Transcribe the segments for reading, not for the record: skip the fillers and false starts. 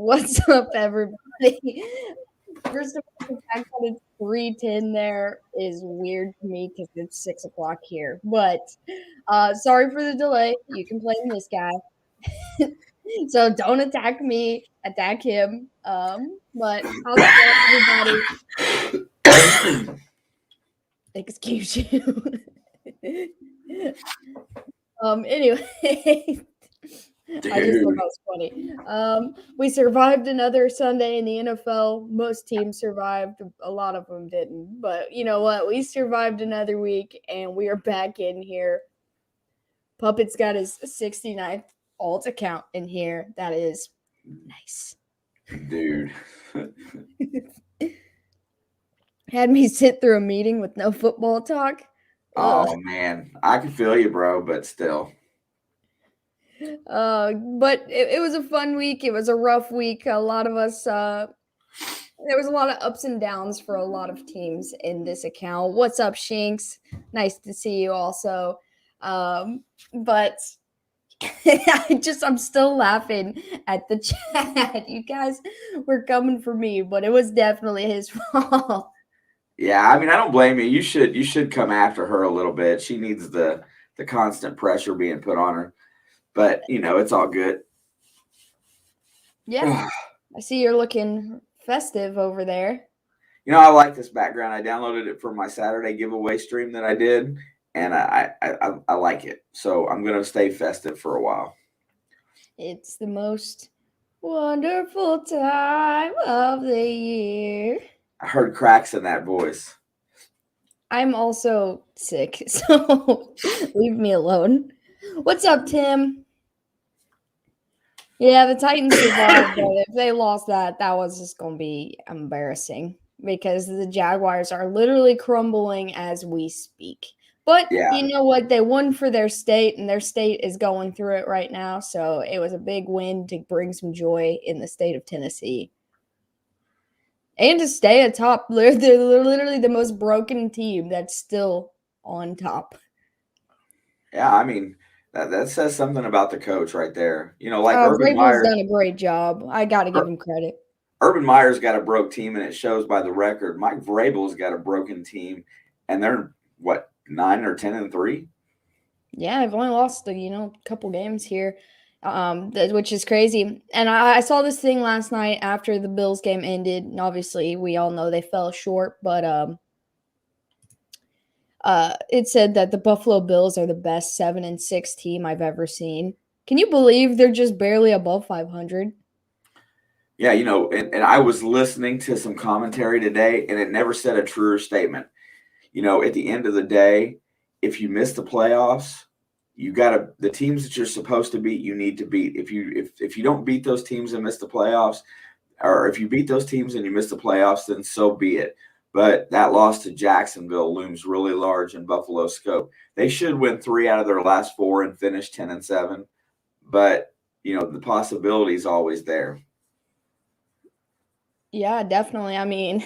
What's up, everybody? First of all, the fact that it's 3:10 there is weird to me because it's 6 o'clock here. But sorry for the delay. You can blame this guy. So don't attack me, attack him. But how's it going, everybody? Excuse you. Anyway. I just thought that was funny. We survived another Sunday in the NFL. Most teams survived. A lot of them didn't. But you know what? We survived another week, and we are back in here. Puppet's got his 69th alt account in here. That is nice. Dude. Had me sit through a meeting with no football talk. Oh, man. I can feel you, bro, but still. But it was a fun week. It was a rough week. A lot of us, there was a lot of ups and downs for a lot of teams in this account. What's up, Shinks? Nice to see you also. But I'm still laughing at the chat. You guys were coming for me, but it was definitely his fault. Yeah, I mean, I don't blame you. You should come after her a little bit. She needs the constant pressure being put on her. But, it's all good. Yeah. I see you're looking festive over there. I like this background. I downloaded it for my Saturday giveaway stream that I did, and I like it. So I'm going to stay festive for a while. It's the most wonderful time of the year. I heard cracks in that voice. I'm also sick, so leave me alone. What's up, Tim? Yeah, the Titans survived, but if they lost that was just going to be embarrassing because the Jaguars are literally crumbling as we speak. But You know what? They won for their state, and their state is going through it right now, so it was a big win to bring some joy in the state of Tennessee. And to stay atop. They're literally the most broken team that's still on top. Yeah, I mean, that says something about the coach right there. Urban Vrabel's done a great job. I got to give him credit. Urban Meyer's got a broke team, and it shows by the record. Mike Vrabel's got a broken team, and they're, 9 or 10-3? Yeah, I've only lost a couple games here, which is crazy. And I saw this thing last night after the Bills game ended, and obviously we all know they fell short, but it said that the Buffalo Bills are the best 7-6 team I've ever seen. Can you believe they're just barely above 500? Yeah, and I was listening to some commentary today, and it never said a truer statement. At the end of the day, if you miss the playoffs, the teams that you're supposed to beat, you need to beat. If you don't beat those teams and miss the playoffs, or if you beat those teams and you miss the playoffs, then so be it. But that loss to Jacksonville looms really large in Buffalo's scope. They should win 3 out of their last 4 and finish 10-7. But, the possibility is always there. Yeah, definitely. I mean,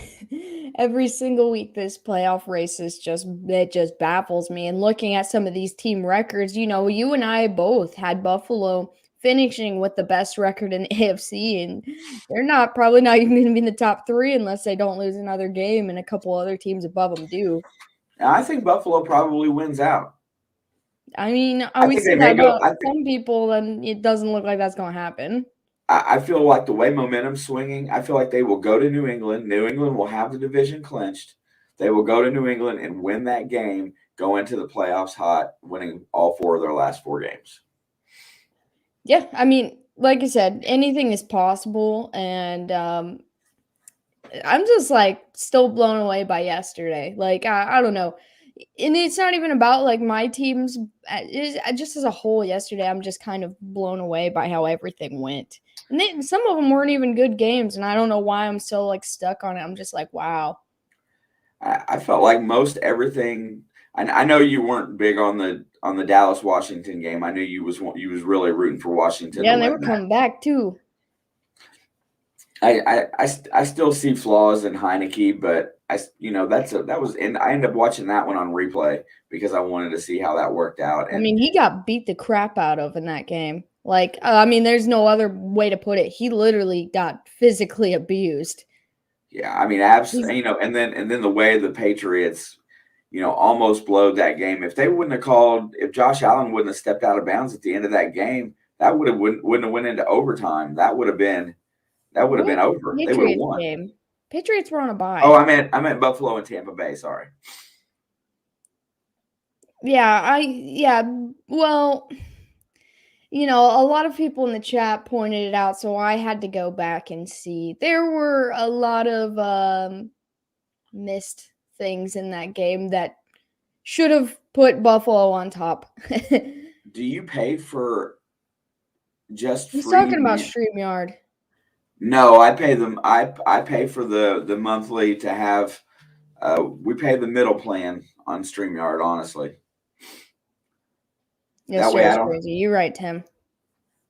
every single week this playoff race just baffles me. And looking at some of these team records, you and I both had Buffalo finishing with the best record in the AFC, and they're probably not even going to be in the top 3 unless they don't lose another game and a couple other teams above them do. I think Buffalo probably wins out. I mean, we see that about some people, and it doesn't look like that's going to happen. I feel like the way momentum's swinging, I feel like they will go to New England. New England will have the division clinched. They will go to New England and win that game, go into the playoffs hot, winning all 4 of their last 4 games. Yeah, I mean, like I said, anything is possible, and I'm just still blown away by yesterday. I don't know. And it's not even about my teams. Just as a whole yesterday, I'm just kind of blown away by how everything went. And some of them weren't even good games, and I don't know why I'm so stuck on it. I'm just wow. I felt like most everything. I know you weren't big on the Dallas-Washington game. I knew you was really rooting for Washington. Yeah, and they were coming back too. I still see flaws in Heineke, but I ended up watching that one on replay because I wanted to see how that worked out. And, I mean, he got beat the crap out of in that game. Like, I mean, there's no other way to put it. He literally got physically abused. Yeah, I mean, absolutely. And then the way the Patriots, almost blowed that game. If they wouldn't have called, if Josh Allen wouldn't have stepped out of bounds at the end of that game, that wouldn't have went into overtime. That would have been over. They would have Patriots won. game. Patriots were on a bye. Oh, I meant Buffalo and Tampa Bay. Sorry. Yeah, well, a lot of people in the chat pointed it out, so I had to go back and see. There were a lot of missed things in that game that should have put Buffalo on top. Do you pay for just He's free? talking about StreamYard. No, I pay them. I pay for the monthly to have. We pay the middle plan on StreamYard, honestly. That way I don't. Crazy. You're right, Tim.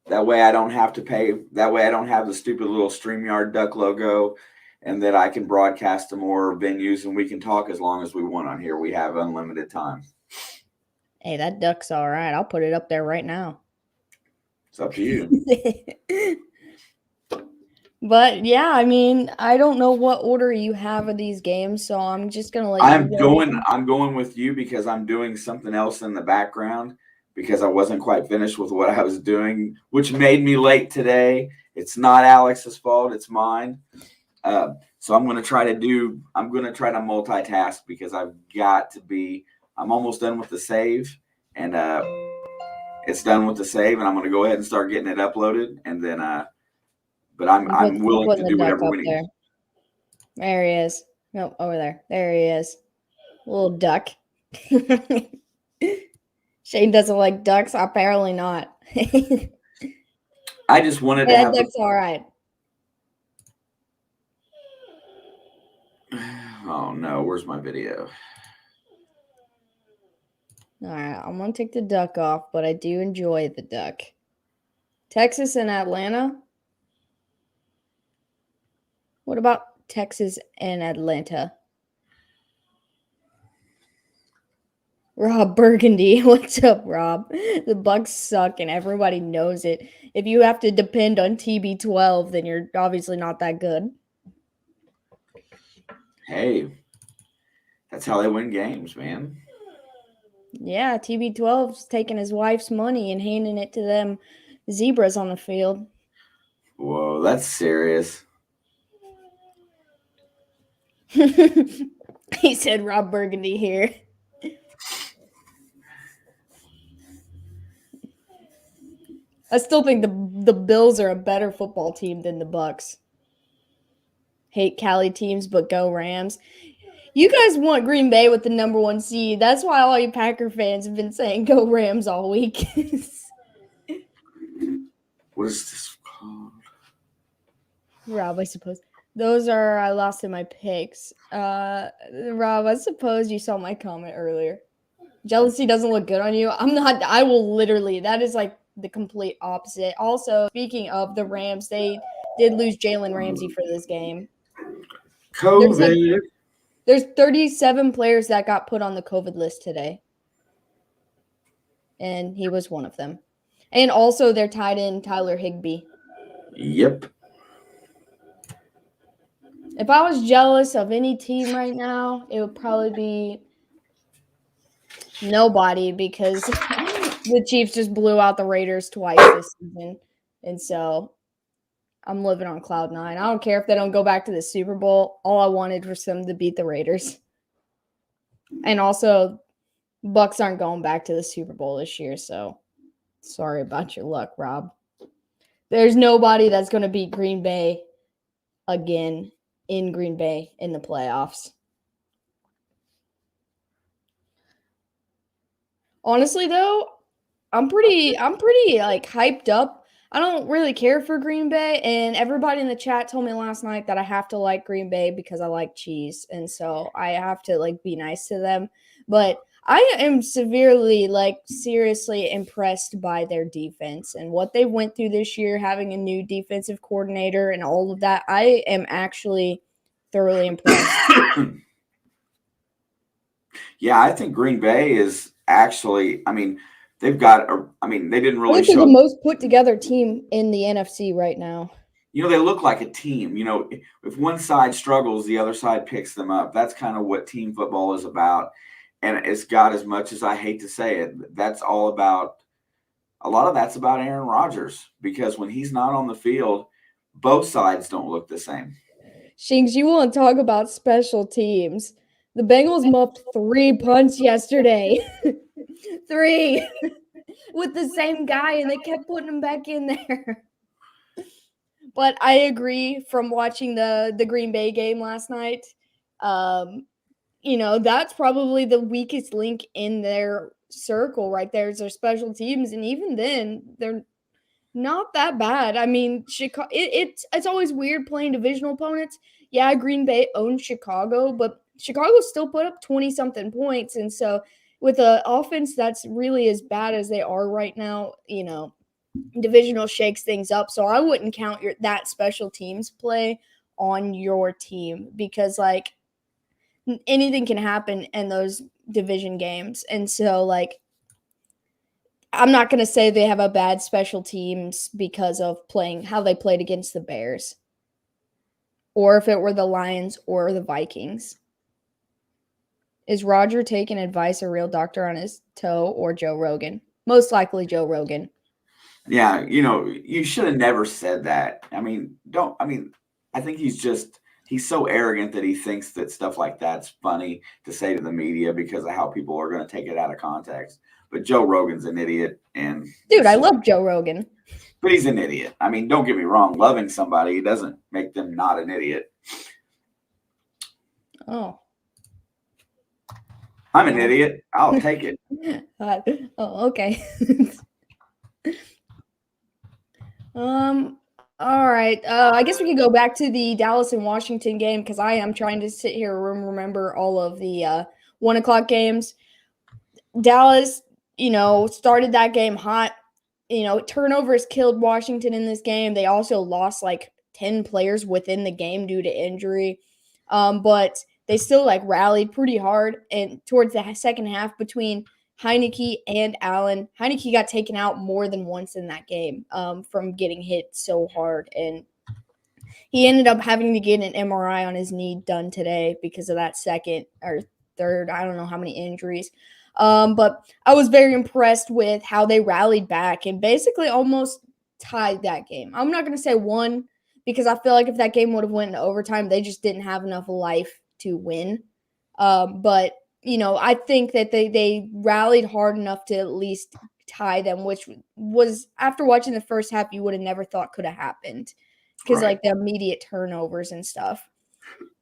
That way I don't have to pay. That way I don't have the stupid little StreamYard duck logo, and that I can broadcast to more venues, and we can talk as long as we want on here. We have unlimited time. Hey, that duck's all right. I'll put it up there right now. It's up to you. But yeah, I mean, I don't know what order you have of these games, so I'm just gonna let you. I'm going with you because I'm doing something else in the background because I wasn't quite finished with what I was doing, which made me late today. It's not Alex's fault; it's mine. So I'm going to try to multitask because I'm almost done with the save, and it's done with the save, and I'm going to go ahead and start getting it uploaded, and then. But I'm willing to do whatever we need. There he is. Nope, over there. There he is. Little duck. Shane doesn't like ducks. Apparently not. I just wanted to have. Duck's all right. Oh no! Where's my video? All right, I'm gonna take the duck off, but I do enjoy the duck. Texas and Atlanta. What about Texas and Atlanta? Rob Burgundy. What's up, Rob? The Bucks suck and everybody knows it. If you have to depend on TB12, then you're obviously not that good. Hey, that's how they win games, man. Yeah, TB12's taking his wife's money and handing it to them zebras on the field. Whoa, that's serious. He said Rob Burgundy here. I still think the Bills are a better football team than the Bucks. Hate Cali teams, but go Rams. You guys want Green Bay with the number 1 seed. That's why all you Packer fans have been saying go Rams all week. What is this called? Rob, I suppose. Those are, I lost in my picks. Rob, I suppose you saw my comment earlier. Jealousy doesn't look good on you. I'm not, I will literally, that is like the complete opposite. Also, speaking of the Rams, they did lose Jalen Ramsey for this game. COVID. There's 37 players that got put on the COVID list today. And he was one of them. And also their tight end, Tyler Higbee. Yep. If I was jealous of any team right now, it would probably be nobody because the Chiefs just blew out the Raiders twice this season. And so I'm living on cloud 9. I don't care if they don't go back to the Super Bowl. All I wanted was them to beat the Raiders. And also, Bucks aren't going back to the Super Bowl this year, so sorry about your luck, Rob. There's nobody that's going to beat Green Bay again in Green Bay in the playoffs. Honestly, though, I'm pretty like hyped up. I don't really care for Green Bay, and everybody in the chat told me last night that I have to like Green Bay because I like cheese, and so I have to like be nice to them. But I am seriously impressed by their defense and what they went through this year, having a new defensive coordinator and all of that. I am actually thoroughly impressed. Yeah, I think Green Bay is actually, they've got. They didn't really I think show they're the most put together team in the NFC right now. They look like a team. If one side struggles, the other side picks them up. That's kind of what team football is about. And it's got, as much as I hate to say it, that's all about. A lot of that's about Aaron Rodgers, because when he's not on the field, both sides don't look the same. Shinks, you want to talk about special teams? The Bengals muffed 3 punts yesterday. 3 with the same guy, and they kept putting him back in there. But I agree, from watching the Green Bay game last night, that's probably the weakest link in their circle right there is their special teams. And even then, they're not that bad. I mean, Chicago. It's always weird playing divisional opponents. Yeah, Green Bay owns Chicago, but Chicago still put up 20-something points. And so with an offense that's really as bad as they are right now, divisional shakes things up. So I wouldn't count that special teams play on your team, because anything can happen in those division games. And so I'm not going to say they have a bad special teams because of how they played against the Bears, or if it were the Lions or the Vikings. Is Roger taking advice, a real doctor on his toe, or Joe Rogan? Most likely Joe Rogan. Yeah, you should have never said that. I think he's so arrogant that he thinks that stuff like that's funny to say to the media because of how people are going to take it out of context. But Joe Rogan's an idiot. And dude, I love Joe Rogan. But he's an idiot. Don't get me wrong. Loving somebody doesn't make them not an idiot. Oh. I'm an idiot. I'll take it. Okay. All right. I guess we could go back to the Dallas and Washington game, because I am trying to sit here and remember all of the 1 o'clock games. Dallas, started that game hot. Turnovers killed Washington in this game. They also lost 10 players within the game due to injury. But they still rallied pretty hard. And towards the second half, between Heineke and Allen, Heineke got taken out more than once in that game from getting hit so hard. And he ended up having to get an MRI on his knee done today because of that second or third, I don't know how many injuries. But I was very impressed with how they rallied back and basically almost tied that game. I'm not going to say won, because I feel like if that game would have went into overtime, they just didn't have enough life to win. But I think that they rallied hard enough to at least tie them, which was, after watching the first half, you would have never thought could have happened, because the immediate turnovers and stuff.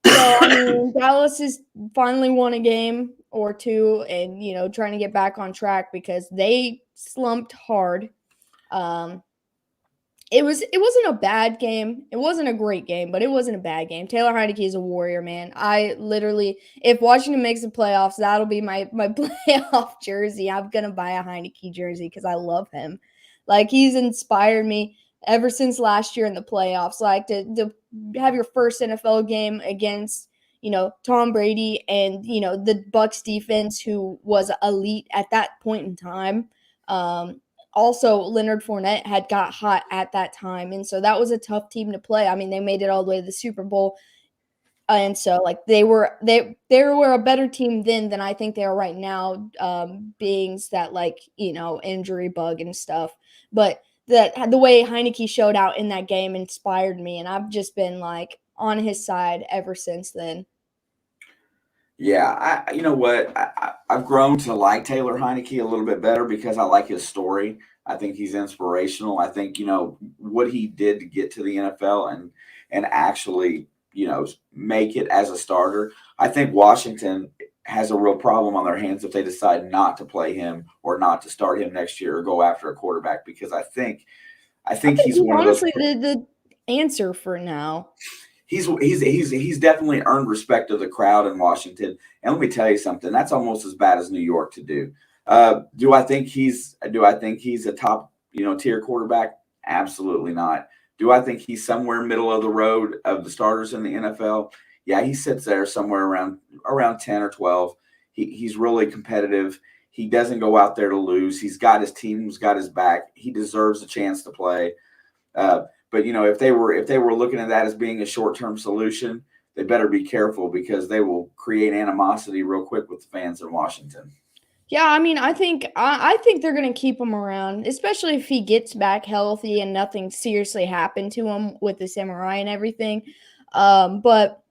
So, Dallas has finally won a game or two and, trying to get back on track, because they slumped hard. It wasn't a bad game. It wasn't a great game, but it wasn't a bad game. Taylor Heineke is a warrior, man. I literally, if Washington makes the playoffs, that'll be my playoff jersey. I'm going to buy a Heineke jersey because I love him. He's inspired me ever since last year in the playoffs. To have your first NFL game against, Tom Brady and, the Bucs defense, who was elite at that point in time. Also, Leonard Fournette had got hot at that time, and so that was a tough team to play. They made it all the way to the Super Bowl, and so they were a better team then than I think they are right now, being that injury bug and stuff. But the way Heineke showed out in that game inspired me, and I've just been on his side ever since then. Yeah, you know what? I've grown to like Taylor Heineke a little bit better because I like his story. I think he's inspirational. I think, what he did to get to the NFL and actually, make it as a starter. I think Washington has a real problem on their hands if they decide not to play him or not to start him next year or go after a quarterback, because I think he's one honestly of those. The answer for now. He's definitely earned respect of the crowd in Washington. And let me tell you something, that's almost as bad as New York to do. Do I think he's a top, tier quarterback? Absolutely not. Do I think he's somewhere middle of the road of the starters in the NFL? Yeah, he sits there somewhere around 10 or 12. He's really competitive. He doesn't go out there to lose. He's got his team who's got his back. He deserves a chance to play. But if they were looking at that as being a short-term solution, they better be careful because they will create animosity real quick with the fans in Washington. Yeah, I mean, I think they're going to keep him around, especially if he gets back healthy and nothing seriously happened to him with this MRI and everything. But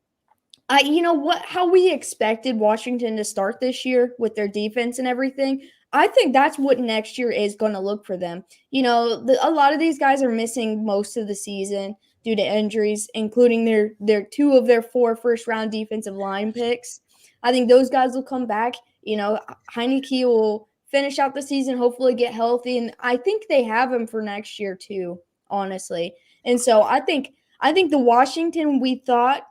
how we expected Washington to start this year with their defense and everything. I think that's what next year is going to look for them. A lot of these guys are missing most of the season due to injuries, including their 2 of their 4 first-round defensive line picks. I think those guys will come back. Heineke will finish out the season, hopefully get healthy, and I think they have him for next year too, honestly. And so I think the Washington we thought,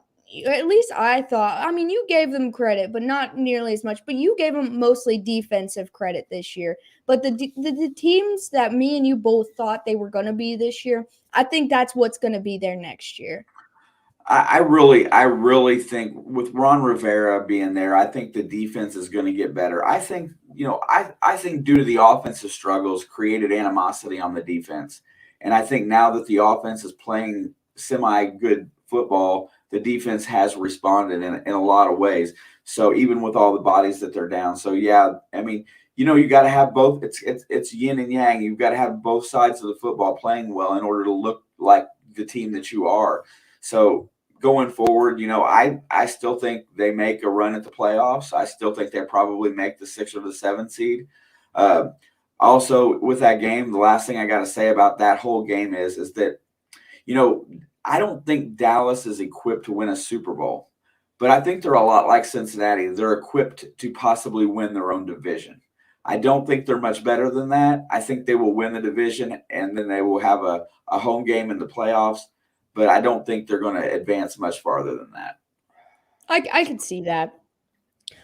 at least I thought, I mean, you gave them credit, but not nearly as much, but you gave them mostly defensive credit this year. But the teams that me and you both thought they were going to be this year, I think that's what's going to be there next year. I really think with Ron Rivera being there, I think the defense is going to get better. I think, I think due to the offensive struggles created animosity on the defense. And I think now that the offense is playing semi-good football, the defense has responded in a lot of ways. So even with all the bodies that they're down. So, yeah, I mean, you got to have both. It's yin and yang. You've got to have both sides of the football playing well in order to look like the team that you are. So going forward, I still think they make a run at the playoffs. I still think they probably make the 6 or the 7 seed. Also, with that game, the last thing I got to say about that whole game is that, I don't think Dallas is equipped to win a Super Bowl, but I think they're a lot like Cincinnati. They're equipped to possibly win their own division. I don't think they're much better than that. I think they will win the division, and then they will have a home game in the playoffs. But I don't think they're going to advance much farther than that. I could see that.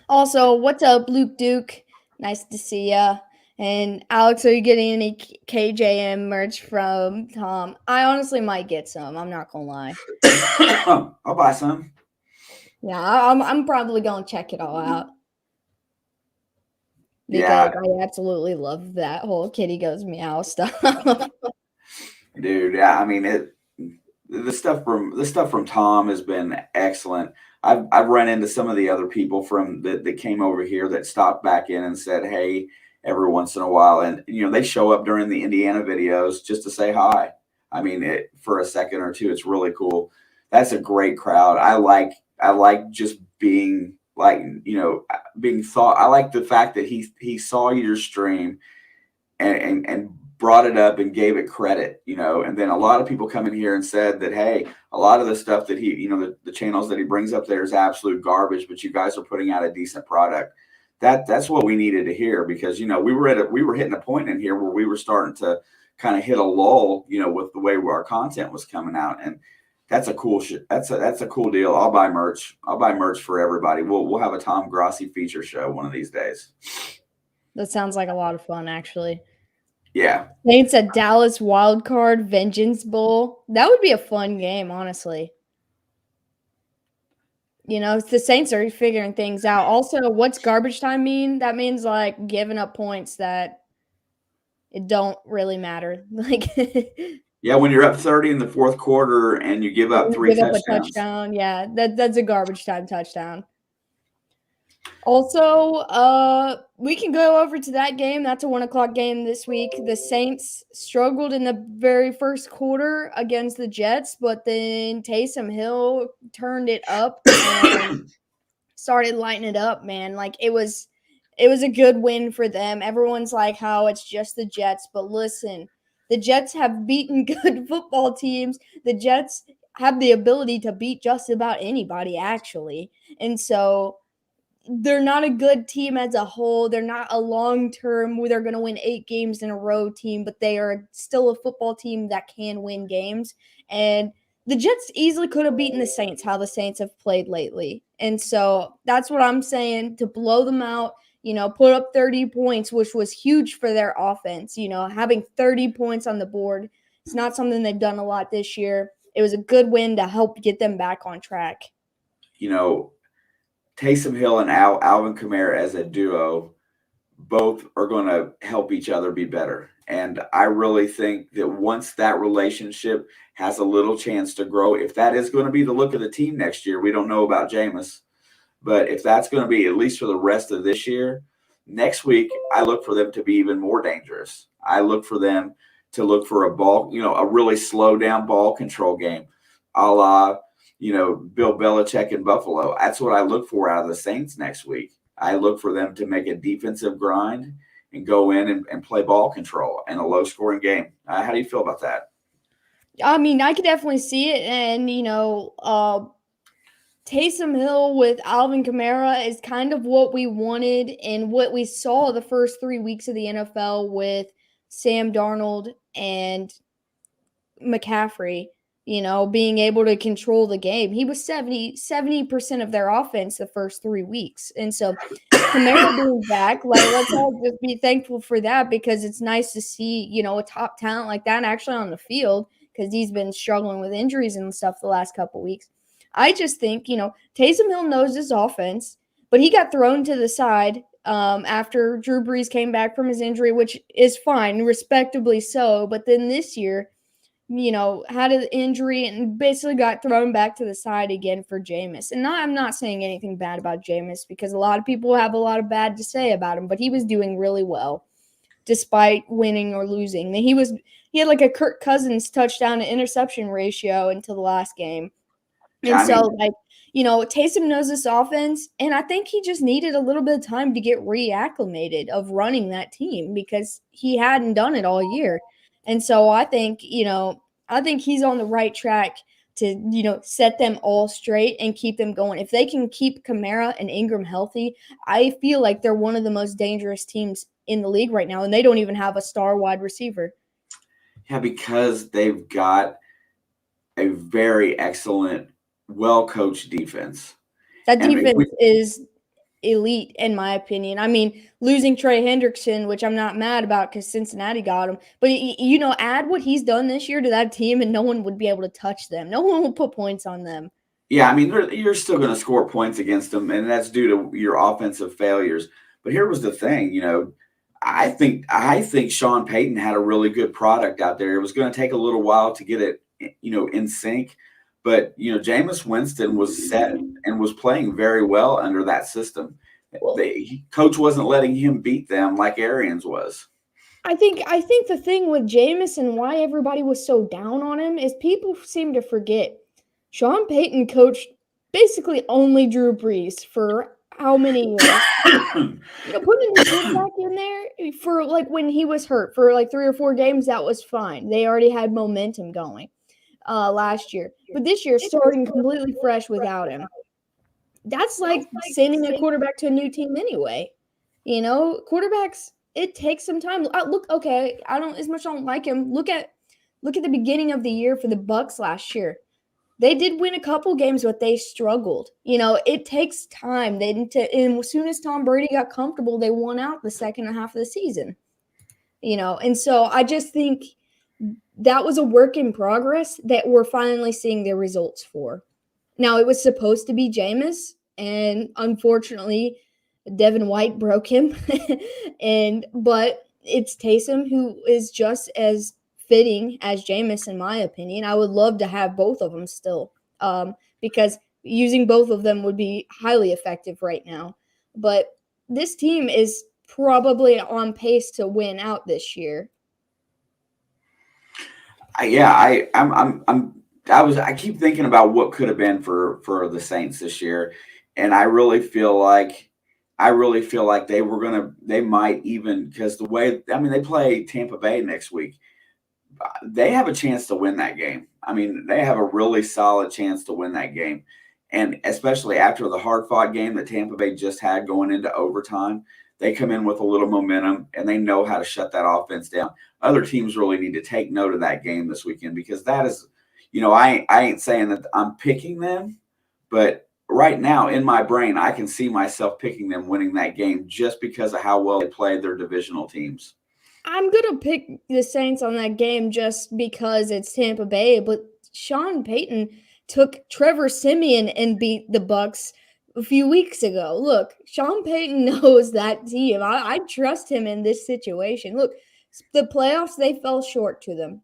Also, what's up, Luke Duke? Nice to see ya. And Alex, are you getting any KJM merch from Tom? I honestly might get some. I'm not gonna lie. I'll buy some. Yeah, I'm probably gonna check it all out because I absolutely love that whole kitty goes meow stuff. Dude, yeah, I mean the stuff from Tom has been excellent. I've run into some of the other people from that came over here that stopped back in and said, hey, every once in a while. And, they show up during the Indiana videos just to say hi. I mean, for a second or two, it's really cool. That's a great crowd. I like just being being thought. I like the fact that he saw your stream and brought it up and gave it credit, and then a lot of people come in here and said that, hey, a lot of the stuff that he, the channels that he brings up there is absolute garbage, but you guys are putting out a decent product. That's what we needed to hear because, we were hitting a point in here where we were starting to kind of hit a lull, with the way our content was coming out. And that's a cool that's a cool deal. I'll buy merch for everybody. We'll have a Tom Grossi feature show one of these days. That sounds like a lot of fun, actually. Yeah. Saints at Dallas Wildcard Vengeance Bowl. That would be a fun game, honestly. The Saints are figuring things out. Also, what's garbage time mean? That means like giving up points that it don't really matter. Yeah, when you're up 30 in the fourth quarter and you give up 3 touchdowns. A touchdown. Yeah, that's a garbage time touchdown. Also, we can go over to that game. That's a 1:00 game this week. The Saints struggled in the very first quarter against the Jets, but then Taysom Hill turned it up and started lighting it up, man. Like it was a good win for them. Everyone's like how it's just the Jets, but listen, the Jets have beaten good football teams. The Jets have the ability to beat just about anybody, actually. And so they're not a good team as a whole. They're not a long-term where they're going to win 8 games in a row team, but they are still a football team that can win games. And the Jets easily could have beaten the Saints, how the Saints have played lately. And so that's what I'm saying, to blow them out, put up 30 points, which was huge for their offense. Having 30 points on the board, it's not something they've done a lot this year. It was a good win to help get them back on track. Taysom Hill and Alvin Kamara as a duo both are going to help each other be better. And I really think that once that relationship has a little chance to grow, if that is going to be the look of the team next year, we don't know about Jameis, but if that's going to be at least for the rest of this year, next week, I look for them to be even more dangerous. I look for them to look for a ball, a really slow down ball control game, a la, Bill Belichick in Buffalo. That's what I look for out of the Saints next week. I look for them to make a defensive grind and go in and play ball control in a low scoring game. How do you feel about that? I mean, I could definitely see it. And, Taysom Hill with Alvin Kamara is kind of what we wanted and what we saw the first 3 weeks of the NFL with Sam Darnold and McCaffrey, being able to control the game. He was 70% of their offense the first 3 weeks. And so Kamara being back, let's all just be thankful for that, because it's nice to see, a top talent like that actually on the field, because he's been struggling with injuries and stuff the last couple weeks. I just think, Taysom Hill knows his offense, but he got thrown to the side after Drew Brees came back from his injury, which is fine, respectably so. But then this year, had an injury and basically got thrown back to the side again for Jameis. And I'm not saying anything bad about Jameis, because a lot of people have a lot of bad to say about him, but he was doing really well despite winning or losing. He had like a Kirk Cousins touchdown to interception ratio until the last game. And Taysom knows this offense, and I think he just needed a little bit of time to get reacclimated of running that team, because he hadn't done it all year. And so I think he's on the right track to, set them all straight and keep them going. If they can keep Kamara and Ingram healthy, I feel like they're one of the most dangerous teams in the league right now, and they don't even have a star wide receiver. Yeah, because they've got a very excellent, well-coached defense. That defense is elite, in my opinion. I mean, losing Trey Hendrickson, which I'm not mad about because Cincinnati got him, but add what he's done this year to that team, and no one would be able to touch them. No one will put points on them. Yeah, I mean, you're still going to score points against them, and that's due to your offensive failures. But here was the thing, I think Sean Payton had a really good product out there. It was going to take a little while to get it, in sync. But, Jameis Winston was set and was playing very well under that system. Coach wasn't letting him beat them like Arians was. I think the thing with Jameis and why everybody was so down on him is people seem to forget Sean Payton coached basically only Drew Brees for how many years? Putting the kid back in there for when he was hurt for 3 or 4 games, that was fine. They already had momentum going last year. But this year, starting completely fresh without him, that's like sending a quarterback to a new team anyway. Quarterbacks, it takes some time. I don't like him. Look at the beginning of the year for the Bucs last year. They did win a couple games, but they struggled. It takes time. And as soon as Tom Brady got comfortable, they won out the second half of the season. And so I just think that was a work in progress that we're finally seeing the results for. Now, it was supposed to be Jameis, and unfortunately, Devin White broke him. But it's Taysom, who is just as fitting as Jameis, in my opinion. I would love to have both of them still, because using both of them would be highly effective right now. But this team is probably on pace to win out this year. I keep thinking about what could have been for the Saints this year, and I really feel like they might even, because they play Tampa Bay next week. They have a chance to win that game. I mean, they have a really solid chance to win that game. And especially after the hard-fought game that Tampa Bay just had going into overtime, they come in with a little momentum, and they know how to shut that offense down. Other teams really need to take note of that game this weekend, because that is, I ain't saying that I'm picking them, but right now in my brain, I can see myself picking them winning that game just because of how well they played their divisional teams. I'm going to pick the Saints on that game just because it's Tampa Bay, but Sean Payton took Trevor Siemian and beat the Bucs a few weeks ago. Look, Sean Payton knows that team. I trust him in this situation. Look, the playoffs, they fell short to them.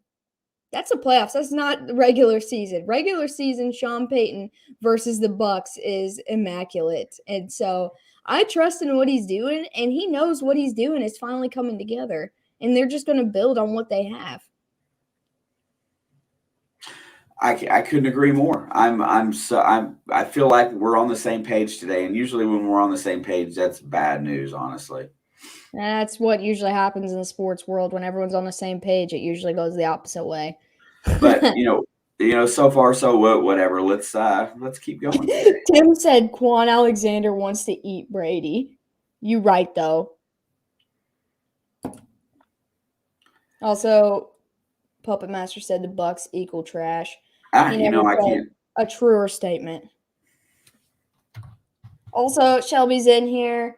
That's the playoffs. That's not the regular season. Regular season, Sean Payton versus the Bucks is immaculate. And so I trust in what he's doing, and he knows what he's doing is finally coming together. And they're just going to build on what they have. I couldn't agree more. I feel like we're on the same page today, and usually when we're on the same page, that's bad news, honestly. That's what usually happens in the sports world. When everyone's on the same page, it usually goes the opposite way. But so far so whatever. Let's keep going. Tim said Quan Alexander wants to eat Brady. You right though. Also, Puppet Master said the Bucks equal trash. I can't. A truer statement. Also, Shelby's in here.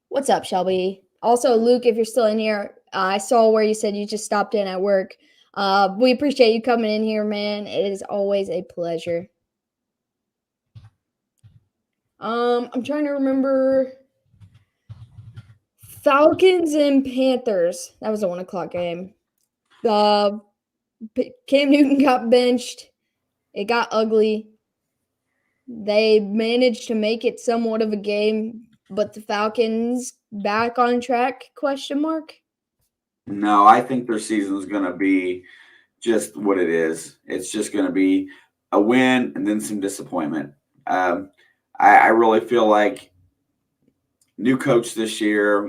What's up, Shelby? Also, Luke, if you're still in here, I saw where you said you just stopped in at work. We appreciate you coming in here, man. It is always a pleasure. I'm trying to remember. Falcons and Panthers. That was a 1:00 game. Cam Newton got benched. It got ugly. They managed to make it somewhat of a game, but the Falcons back on track, ? No, I think their season is going to be just what it is. It's just going to be a win and then some disappointment. I really feel like new coach this year,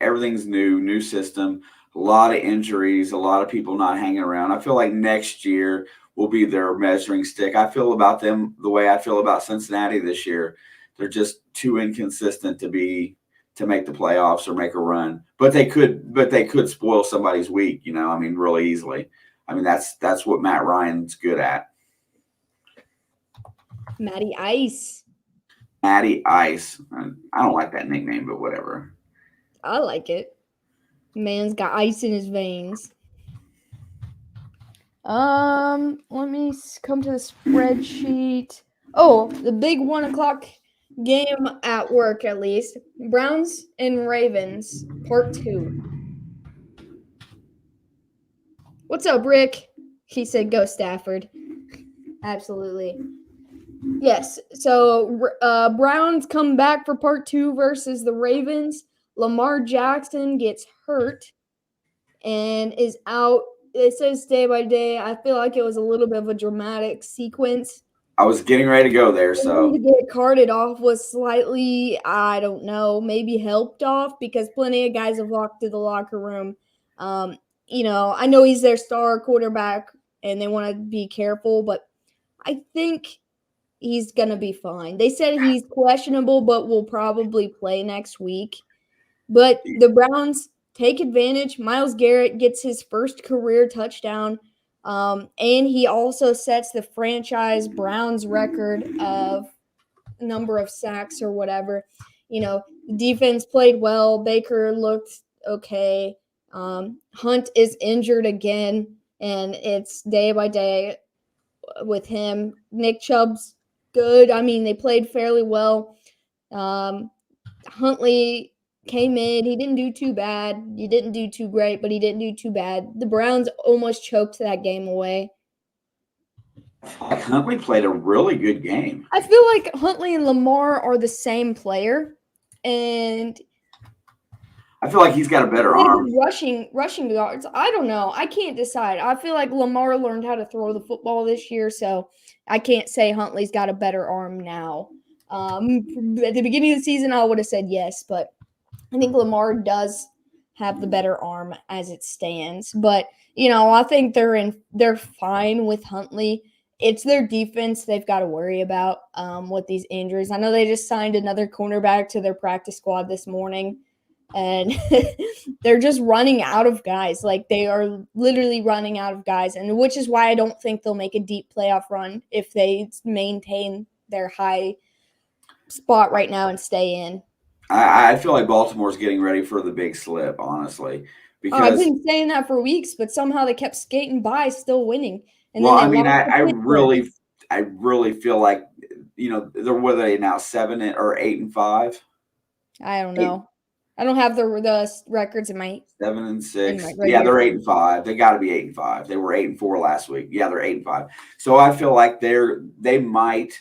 everything's new system, a lot of injuries, a lot of people not hanging around. I feel like next year will be their measuring stick. I feel about them the way I feel about Cincinnati this year. They're just too inconsistent to make the playoffs or make a run. But they could spoil somebody's week, really easily. That's what Matt Ryan's good at. Matty Ice. Matty Ice. I don't like that nickname, but whatever. I like it. Man's got ice in his veins. Let me come to the spreadsheet. Oh, the big 1:00 game at work, at least. Browns and Ravens, part 2. What's up, Rick? He said, go Stafford. Absolutely. Yes, so Browns come back for part 2 versus the Ravens. Lamar Jackson gets hurt and is out. It says day by day. I feel like it was a little bit of a dramatic sequence. I was getting ready to go there, so to get carted off was slightly, I don't know, maybe helped off because plenty of guys have walked to the locker room. I know he's their star quarterback and they want to be careful, but I think he's going to be fine. They said he's questionable, but will probably play next week. But the Browns take advantage. Myles Garrett gets his first career touchdown, and he also sets the franchise Browns record of number of sacks or whatever. The defense played well. Baker looked okay. Hunt is injured again, and it's day by day with him. Nick Chubb's good. They played fairly well. Huntley came in. He didn't do too bad. He didn't do too great, but he didn't do too bad. The Browns almost choked that game away. Huntley played a really good game. I feel like Huntley and Lamar are the same player, and I feel like he's got a better arm. Rushing yards. I don't know. I can't decide. I feel like Lamar learned how to throw the football this year, so I can't say Huntley's got a better arm now. At the beginning of the season, I would have said yes, but I think Lamar does have the better arm as it stands. But, I think they're fine with Huntley. It's their defense they've got to worry about with these injuries. I know they just signed another cornerback to their practice squad this morning, and they're just running out of guys. Like, they are literally running out of guys, and which is why I don't think they'll make a deep playoff run if they maintain their high spot right now and stay in. I feel like Baltimore's getting ready for the big slip, honestly. Because I've been saying that for weeks, but somehow they kept skating by, still winning. And I really feel like, they're what are they now 7 or 8-5? I don't know. I don't have the records in my 7-6. right Yeah, here. they're 8-5. They got to be 8-5. They were 8-4 last week. Yeah, they're 8-5. So I feel like they might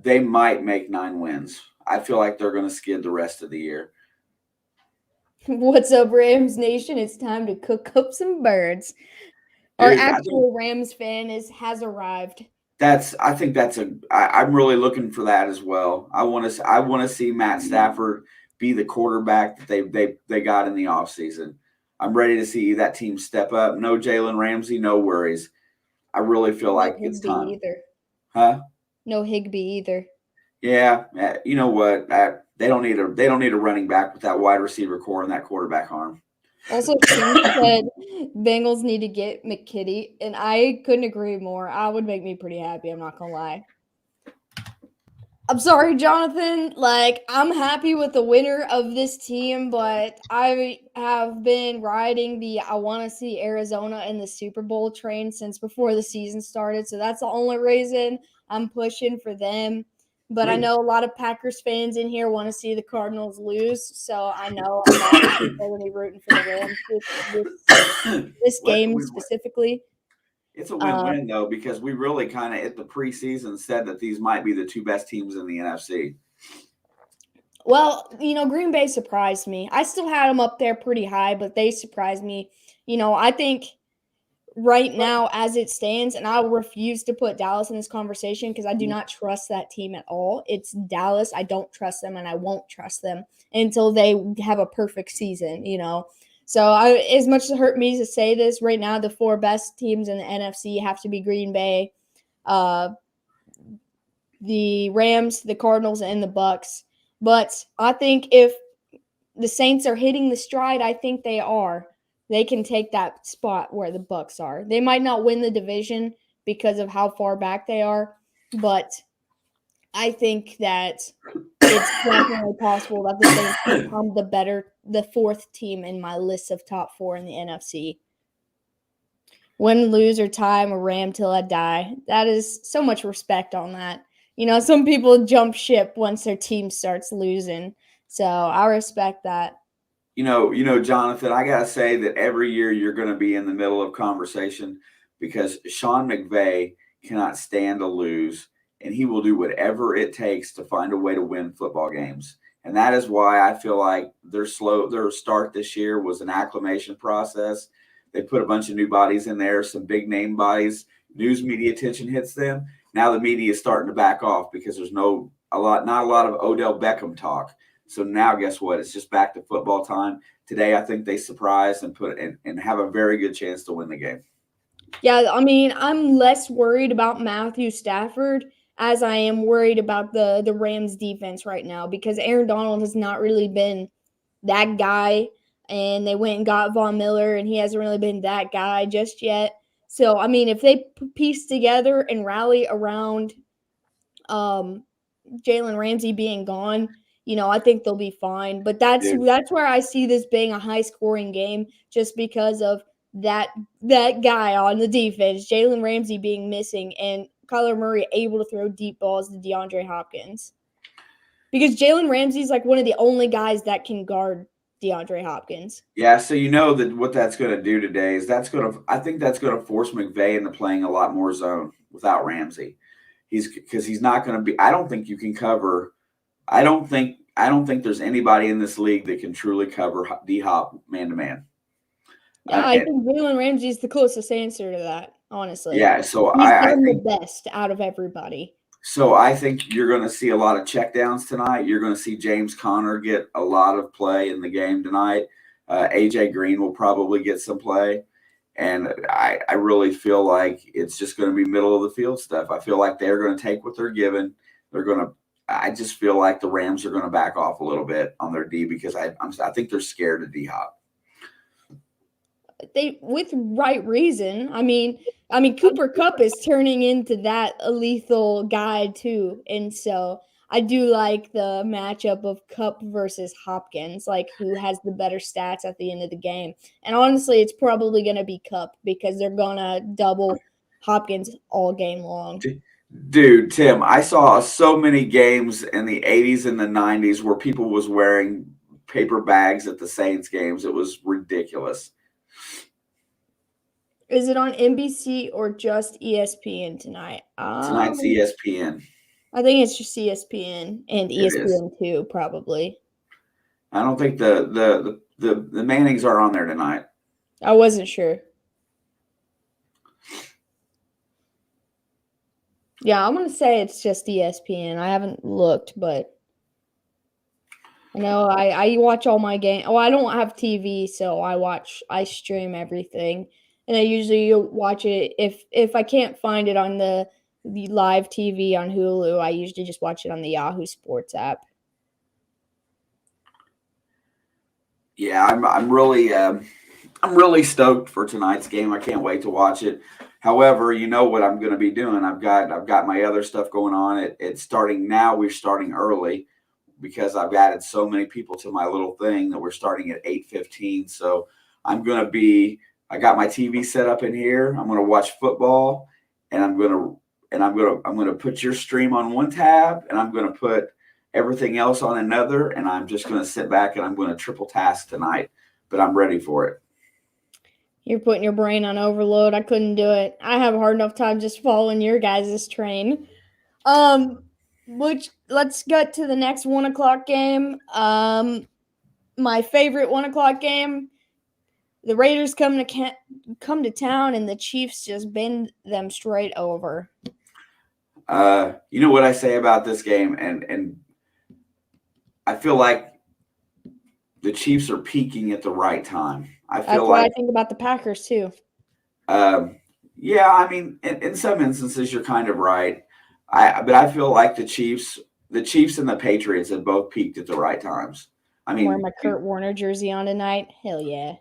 make 9 wins. I feel like they're going to skid the rest of the year. What's up, Rams Nation? It's time to cook up some birds. Our actual Rams fan has arrived. I think I'm really looking for that as well. I want to see Matt Stafford be the quarterback that they got in the offseason. I'm ready to see that team step up. No Jalen Ramsey, no worries. I really feel like it's time. Either. Huh? No Higbee either. Yeah, you know what? They don't need a running back with that wide receiver core and that quarterback arm. Also, King said Bengals need to get McKitty, and I couldn't agree more. I would make me pretty happy. I'm not gonna lie. I'm sorry, Jonathan. Like, I'm happy with the winner of this team, but I have been riding I want to see Arizona in the Super Bowl train since before the season started. So that's the only reason I'm pushing for them. But I know a lot of Packers fans in here want to see the Cardinals lose. So I know a lot of people are going to be rooting for the Rams this game specifically. It's a win-win, though, because we really kind of, at the preseason, said that these might be the 2 best teams in the NFC. Well, Green Bay surprised me. I still had them up there pretty high, but they surprised me. I think right now, as it stands, and I'll refuse to put Dallas in this conversation because I do not trust that team at all. It's Dallas. I don't trust them, and I won't trust them until they have a perfect season, So as much as it hurt me to say this, right now the 4 best teams in the NFC have to be Green Bay, the Rams, the Cardinals, and the Bucks. But I think if the Saints are hitting the stride, I think they are. They can take that spot where the Bucks are. They might not win the division because of how far back they are, but I think that it's definitely possible that the Saints become the 4th team in my list of top 4 in the NFC. Win, lose, or tie, I'm a Ram till I die. That is so much respect on that. Some people jump ship once their team starts losing. So I respect that. Jonathan, I got to say that every year you're going to be in the middle of conversation because Sean McVay cannot stand to lose, and he will do whatever it takes to find a way to win football games. And that is why I feel like their start this year was an acclimation process. They put a bunch of new bodies in there, some big name bodies. News media attention hits them. Now the media is starting to back off because there's not a lot of Odell Beckham talk. So now guess what? It's just back to football time. Today I think they surprised and have a very good chance to win the game. Yeah, I mean, I'm less worried about Matthew Stafford as I am worried about the Rams defense right now because Aaron Donald has not really been that guy, and they went and got Von Miller, and he hasn't really been that guy just yet. So, I mean, if they piece together and rally around Jalen Ramsey being gone, I think they'll be fine. But that's where I see this being a high-scoring game just because of that guy on the defense, Jalen Ramsey being missing, and Kyler Murray able to throw deep balls to DeAndre Hopkins. Because Jalen Ramsey is like one of the only guys that can guard DeAndre Hopkins. Yeah, so that what that's going to do today is I think that's going to force McVay into playing a lot more zone without Ramsey. He's not going to be. I don't think you can cover. I don't think there's anybody in this league that can truly cover D-Hop man to man. Yeah, I think Jalen Ramsey is the closest answer to that. Honestly, yeah. So he's done the best out of everybody. So I think you're going to see a lot of checkdowns tonight. You're going to see James Conner get a lot of play in the game tonight. AJ Green will probably get some play. And I really feel like it's just going to be middle of the field stuff. I feel like they're going to take what they're given. I just feel like the Rams are going to back off a little bit on their D because I think they're scared of D-Hop. They with right reason. I mean, Cooper Kupp is turning into that lethal guy too, and so I do like the matchup of Kupp versus Hopkins, like who has the better stats at the end of the game. And honestly, it's probably going to be Kupp because they're gonna double Hopkins all game long. Dude, Tim, I saw so many games in the 80s and the 90s where people was wearing paper bags at the Saints games. It was ridiculous. Is it on NBC or just ESPN tonight? Tonight's ESPN. I think it's just ESPN and It is. ESPN2 probably. I don't think the Mannings are on there tonight. I wasn't sure. Yeah, I'm gonna say it's just ESPN. I haven't looked, but I know I watch all my games. Oh, I don't have TV, so I stream everything, and I usually watch it if I can't find it on the live TV on Hulu. I usually just watch it on the Yahoo Sports app. Yeah, I'm really stoked for tonight's game. I can't wait to watch it. However, you know what I'm going to be doing. I've got my other stuff going on. It's starting now. We're starting early because I've added so many people to my little thing that we're starting at 8:15. So I got my TV set up in here. I'm going to watch football, and I'm going to put your stream on one tab, and I'm going to put everything else on another, and I'm just going to sit back and I'm going to triple task tonight. But I'm ready for it. You're putting your brain on overload. I couldn't do it. I have a hard enough time just following your guys' train. Let's get to the next 1:00 game. My favorite 1:00 game. The Raiders come to town, and the Chiefs just bend them straight over. You know what I say about this game, and I feel like the Chiefs are peaking at the right time. That's what I think about the Packers too. Yeah, I mean, in some instances, you're kind of right. But I feel like the Chiefs and the Patriots have both peaked at the right times. I mean, wearing my Kurt Warner jersey on tonight. Hell yeah.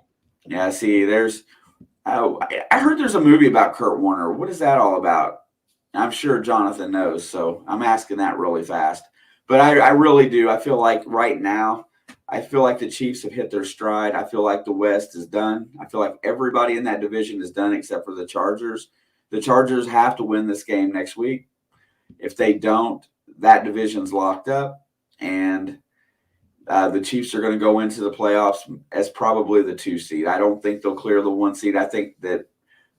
Yeah. See, I heard there's a movie about Kurt Warner. What is that all about? I'm sure Jonathan knows, so I'm asking that really fast. But I really do. I feel like right now, I feel like the Chiefs have hit their stride. I feel like the West is done. I feel like everybody in that division is done except for the Chargers. The Chargers have to win this game next week. If they don't, that division's locked up, and the Chiefs are going to go into the playoffs as probably the 2 seed. I don't think they'll clear the 1 seed. I think that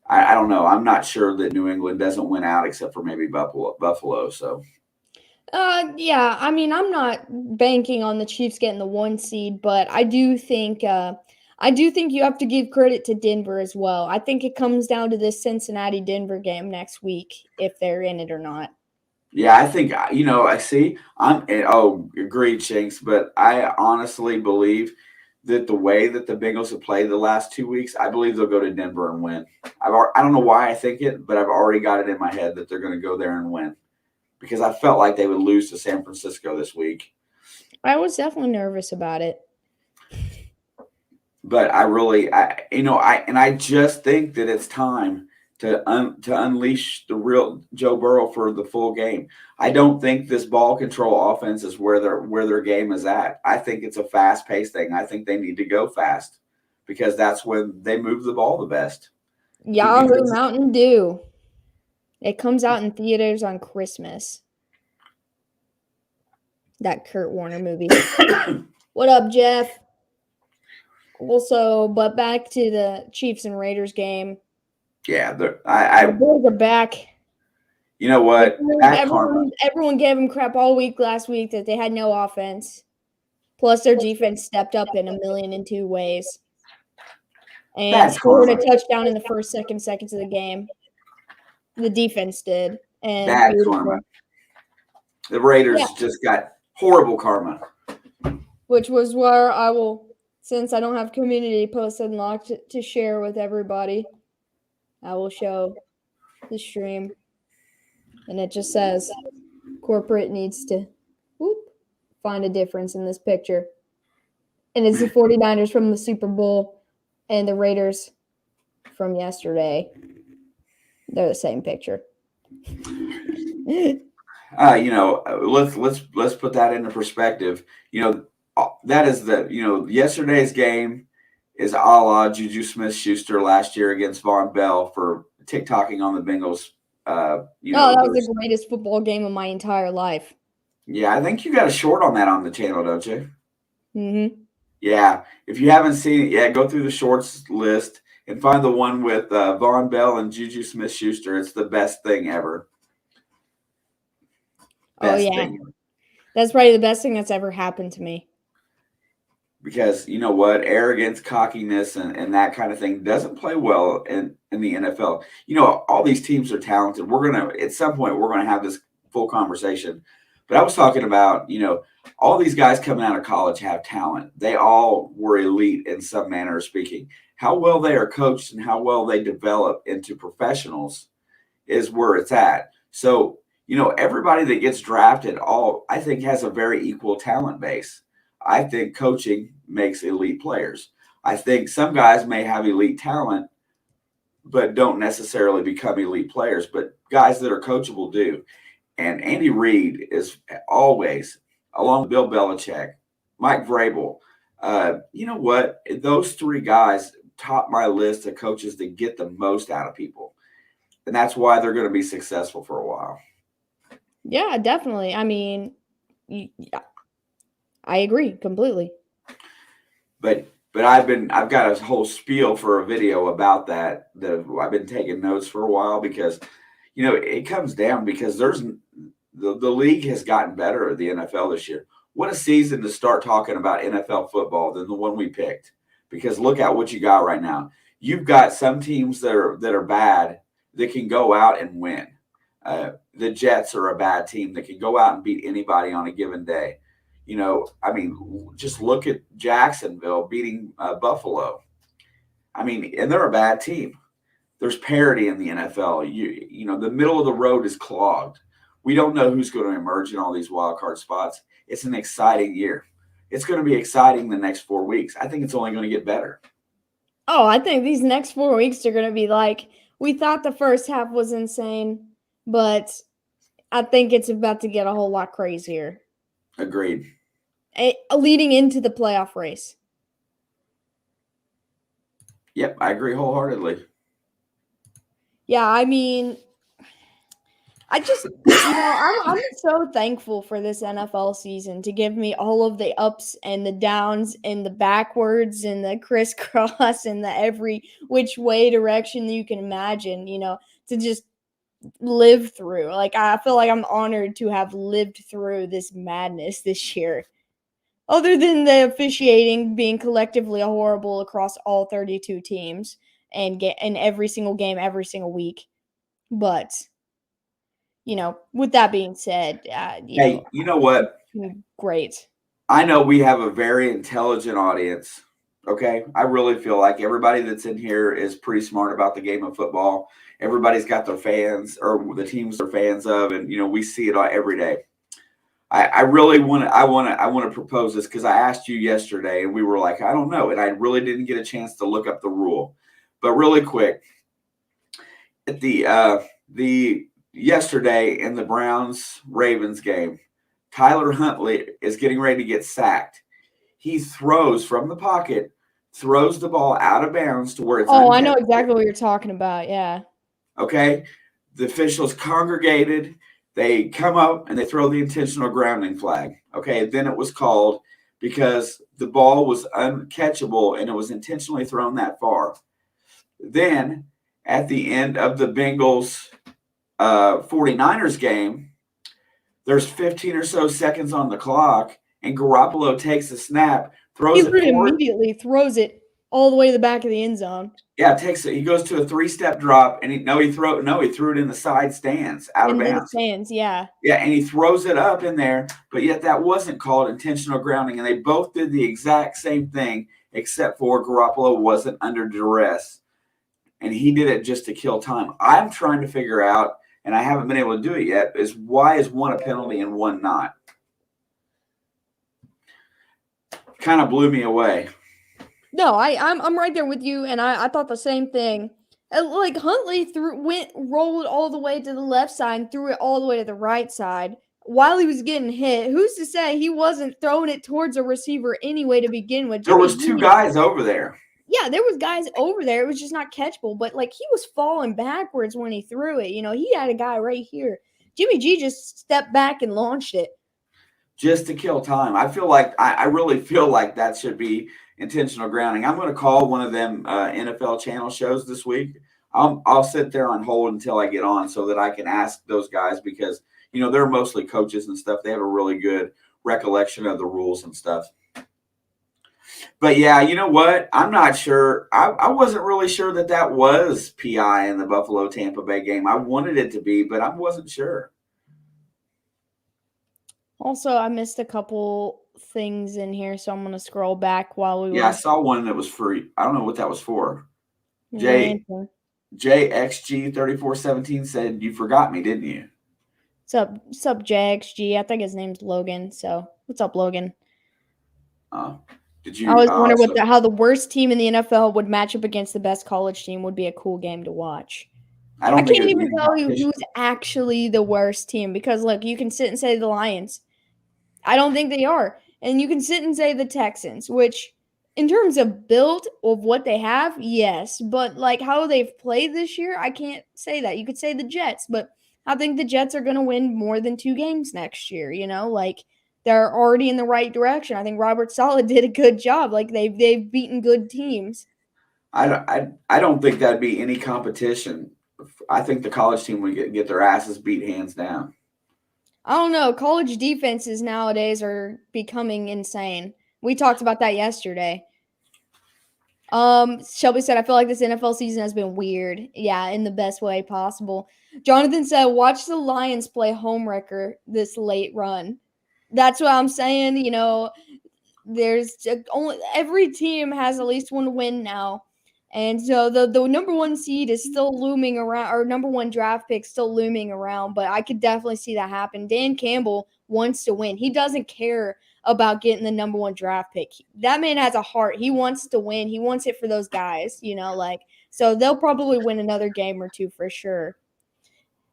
I don't know. I'm not sure that New England doesn't win out except for maybe Buffalo. So. Yeah, I mean, I'm not banking on the Chiefs getting the 1 seed, but I do think you have to give credit to Denver as well. I think it comes down to this Cincinnati-Denver game next week, if they're in it or not. Yeah, I think, I see. Agreed, Shanks, but I honestly believe that the way that the Bengals have played the last 2 weeks, I believe they'll go to Denver and win. I don't know why I think it, but I've already got it in my head that they're going to go there and win. Because I felt like they would lose to San Francisco this week. I was definitely nervous about it. But I just think that it's time to unleash the real Joe Burrow for the full game. I don't think this ball control offense is where their game is at. I think it's a fast-paced thing. I think they need to go fast because that's when they move the ball the best. Yahoo Mountain Dew. It comes out in theaters on Christmas. That Kurt Warner movie. What up, Jeff? Also, but back to the Chiefs and Raiders game. Yeah, the Bulls are back. You know what? Everyone gave them crap all week last week that they had no offense. Plus, their defense stepped up in 1,002 ways. And scored a touchdown in the first, second seconds of the game. The defense did. And bad karma. The Raiders just got horrible karma. Which was where I will, since I don't have community posts unlocked to share with everybody, I will show the stream. And it just says corporate needs to find a difference in this picture. And it's the 49ers from the Super Bowl and the Raiders from yesterday. They're the same picture. Let's put that into perspective. That is yesterday's game is a la Juju Smith-Schuster last year against Von Bell for TikToking on the Bengals That was the greatest football game of my entire life. Yeah, I think you got a short on that on the channel, don't you? Mm-hmm. Yeah. If you haven't seen it yet, go through the shorts list and find the one with Von Bell and Juju Smith-Schuster. It's the best thing ever. Best thing. That's probably the best thing that's ever happened to me. Because you know what? Arrogance, cockiness, and that kind of thing doesn't play well in the NFL. You know, all these teams are talented. At some point, we're going to have this full conversation. But I was talking about, all these guys coming out of college have talent. They all were elite in some manner of speaking. How well they are coached and how well they develop into professionals is where it's at. So, everybody that gets drafted, I think has a very equal talent base. I think coaching makes elite players. I think some guys may have elite talent, but don't necessarily become elite players. But guys that are coachable do. And Andy Reid is always, along with Bill Belichick, Mike Vrabel. You know what? Those three guys top my list of coaches that get the most out of people. And that's why they're going to be successful for a while. Yeah, definitely. I mean, I agree completely. But I've got a whole spiel for a video about that I've been taking notes for a while because, it comes down because the league has gotten better at the NFL this year. What a season to start talking about NFL football than the one we picked. Because look at what you got right now. You've got some teams that are bad that can go out and win. The Jets are a bad team that can go out and beat anybody on a given day. Just look at Jacksonville beating Buffalo. And they're a bad team. There's parity in the NFL. The middle of the road is clogged. We don't know who's going to emerge in all these wild card spots. It's an exciting year. It's going to be exciting the next 4 weeks. I think it's only going to get better. Oh, I think these next 4 weeks are going to be like, we thought the first half was insane, but I think it's about to get a whole lot crazier. Agreed. Leading into the playoff race. Yep, I agree wholeheartedly. Yeah, I'm so thankful for this NFL season to give me all of the ups and the downs and the backwards and the crisscross and the every which way direction that you can imagine, to just live through. Like, I feel like I'm honored to have lived through this madness this year. Other than the officiating being collectively horrible across all 32 teams and get in every single game, every single week. But, with that being said, you know what? Great. I know we have a very intelligent audience. Okay. I really feel like everybody that's in here is pretty smart about the game of football. Everybody's got their fans or the teams they're fans of. And, we see it every day. I really want to propose this because I asked you yesterday and we were like, I don't know. And I really didn't get a chance to look up the rule. But really quick, at the yesterday in the Browns-Ravens game, Tyler Huntley is getting ready to get sacked. He throws from the pocket, throws the ball out of bounds to where it's untouchable. I know exactly what you're talking about. Yeah. Okay. The officials congregated. They come up and they throw the intentional grounding flag. Okay. Then it was called because the ball was uncatchable and it was intentionally thrown that far. Then at the end of the Bengals 49ers game, there's 15 or so seconds on the clock and Garoppolo takes a snap, throws it forward. Immediately throws it all the way to the back of the end zone. Yeah, takes it. He goes to a 3-step drop, and he threw it in the side stands out of bounds. Stands, yeah. Yeah, and he throws it up in there, but yet that wasn't called intentional grounding, and they both did the exact same thing, except for Garoppolo wasn't under duress, and he did it just to kill time. I'm trying to figure out, and I haven't been able to do it yet, is why is one a penalty and one not? Kind of blew me away. No, I'm right there with you, and I thought the same thing. Like Huntley rolled all the way to the left side and threw it all the way to the right side while he was getting hit. Who's to say he wasn't throwing it towards a receiver anyway to begin with? There was two guys over there. Yeah, there was guys over there. It was just not catchable. But, like, he was falling backwards when he threw it. He had a guy right here. Jimmy G just stepped back and launched it. Just to kill time. I really feel like that should be intentional grounding. I'm going to call one of them NFL channel shows this week. I'll sit there on hold until I get on so that I can ask those guys because, they're mostly coaches and stuff. They have a really good recollection of the rules and stuff. But yeah, you know what? I'm not sure. I wasn't really sure that was PI in the Buffalo Tampa Bay game. I wanted it to be, but I wasn't sure. Also, I missed a couple things in here, so I'm going to scroll back while we were. I saw one that was free. I don't know what that was for. JXG 3417 said, "You forgot me, didn't you?" What's up, JXG? I think his name's Logan. So, what's up, Logan? Did you? I was wondering how the worst team in the NFL would match up against the best college team would be a cool game to watch. I can't even tell you who's actually the worst team because, look, you can sit and say the Lions. I don't think they are. And you can sit and say the Texans, which in terms of build of what they have, yes. But like how they've played this year, I can't say that. You could say the Jets, but I think the Jets are going to win more than 2 games next year, like they're already in the right direction. I think Robert Saleh did a good job. Like they've beaten good teams. I don't think that'd be any competition. I think the college team would get their asses beat hands down. I don't know. College defenses nowadays are becoming insane. We talked about that yesterday. Shelby said, I feel like this NFL season has been weird. Yeah, in the best way possible. Jonathan said, watch the Lions play homewrecker this late run. That's what I'm saying. There's only every team has at least one win now. And so the number 1 seed is still looming around, or number 1 draft pick still looming around, but I could definitely see that happen. Dan Campbell wants to win. He doesn't care about getting the number 1 draft pick. That man has a heart. He wants to win. He wants it for those guys, so they'll probably win another game or two for sure.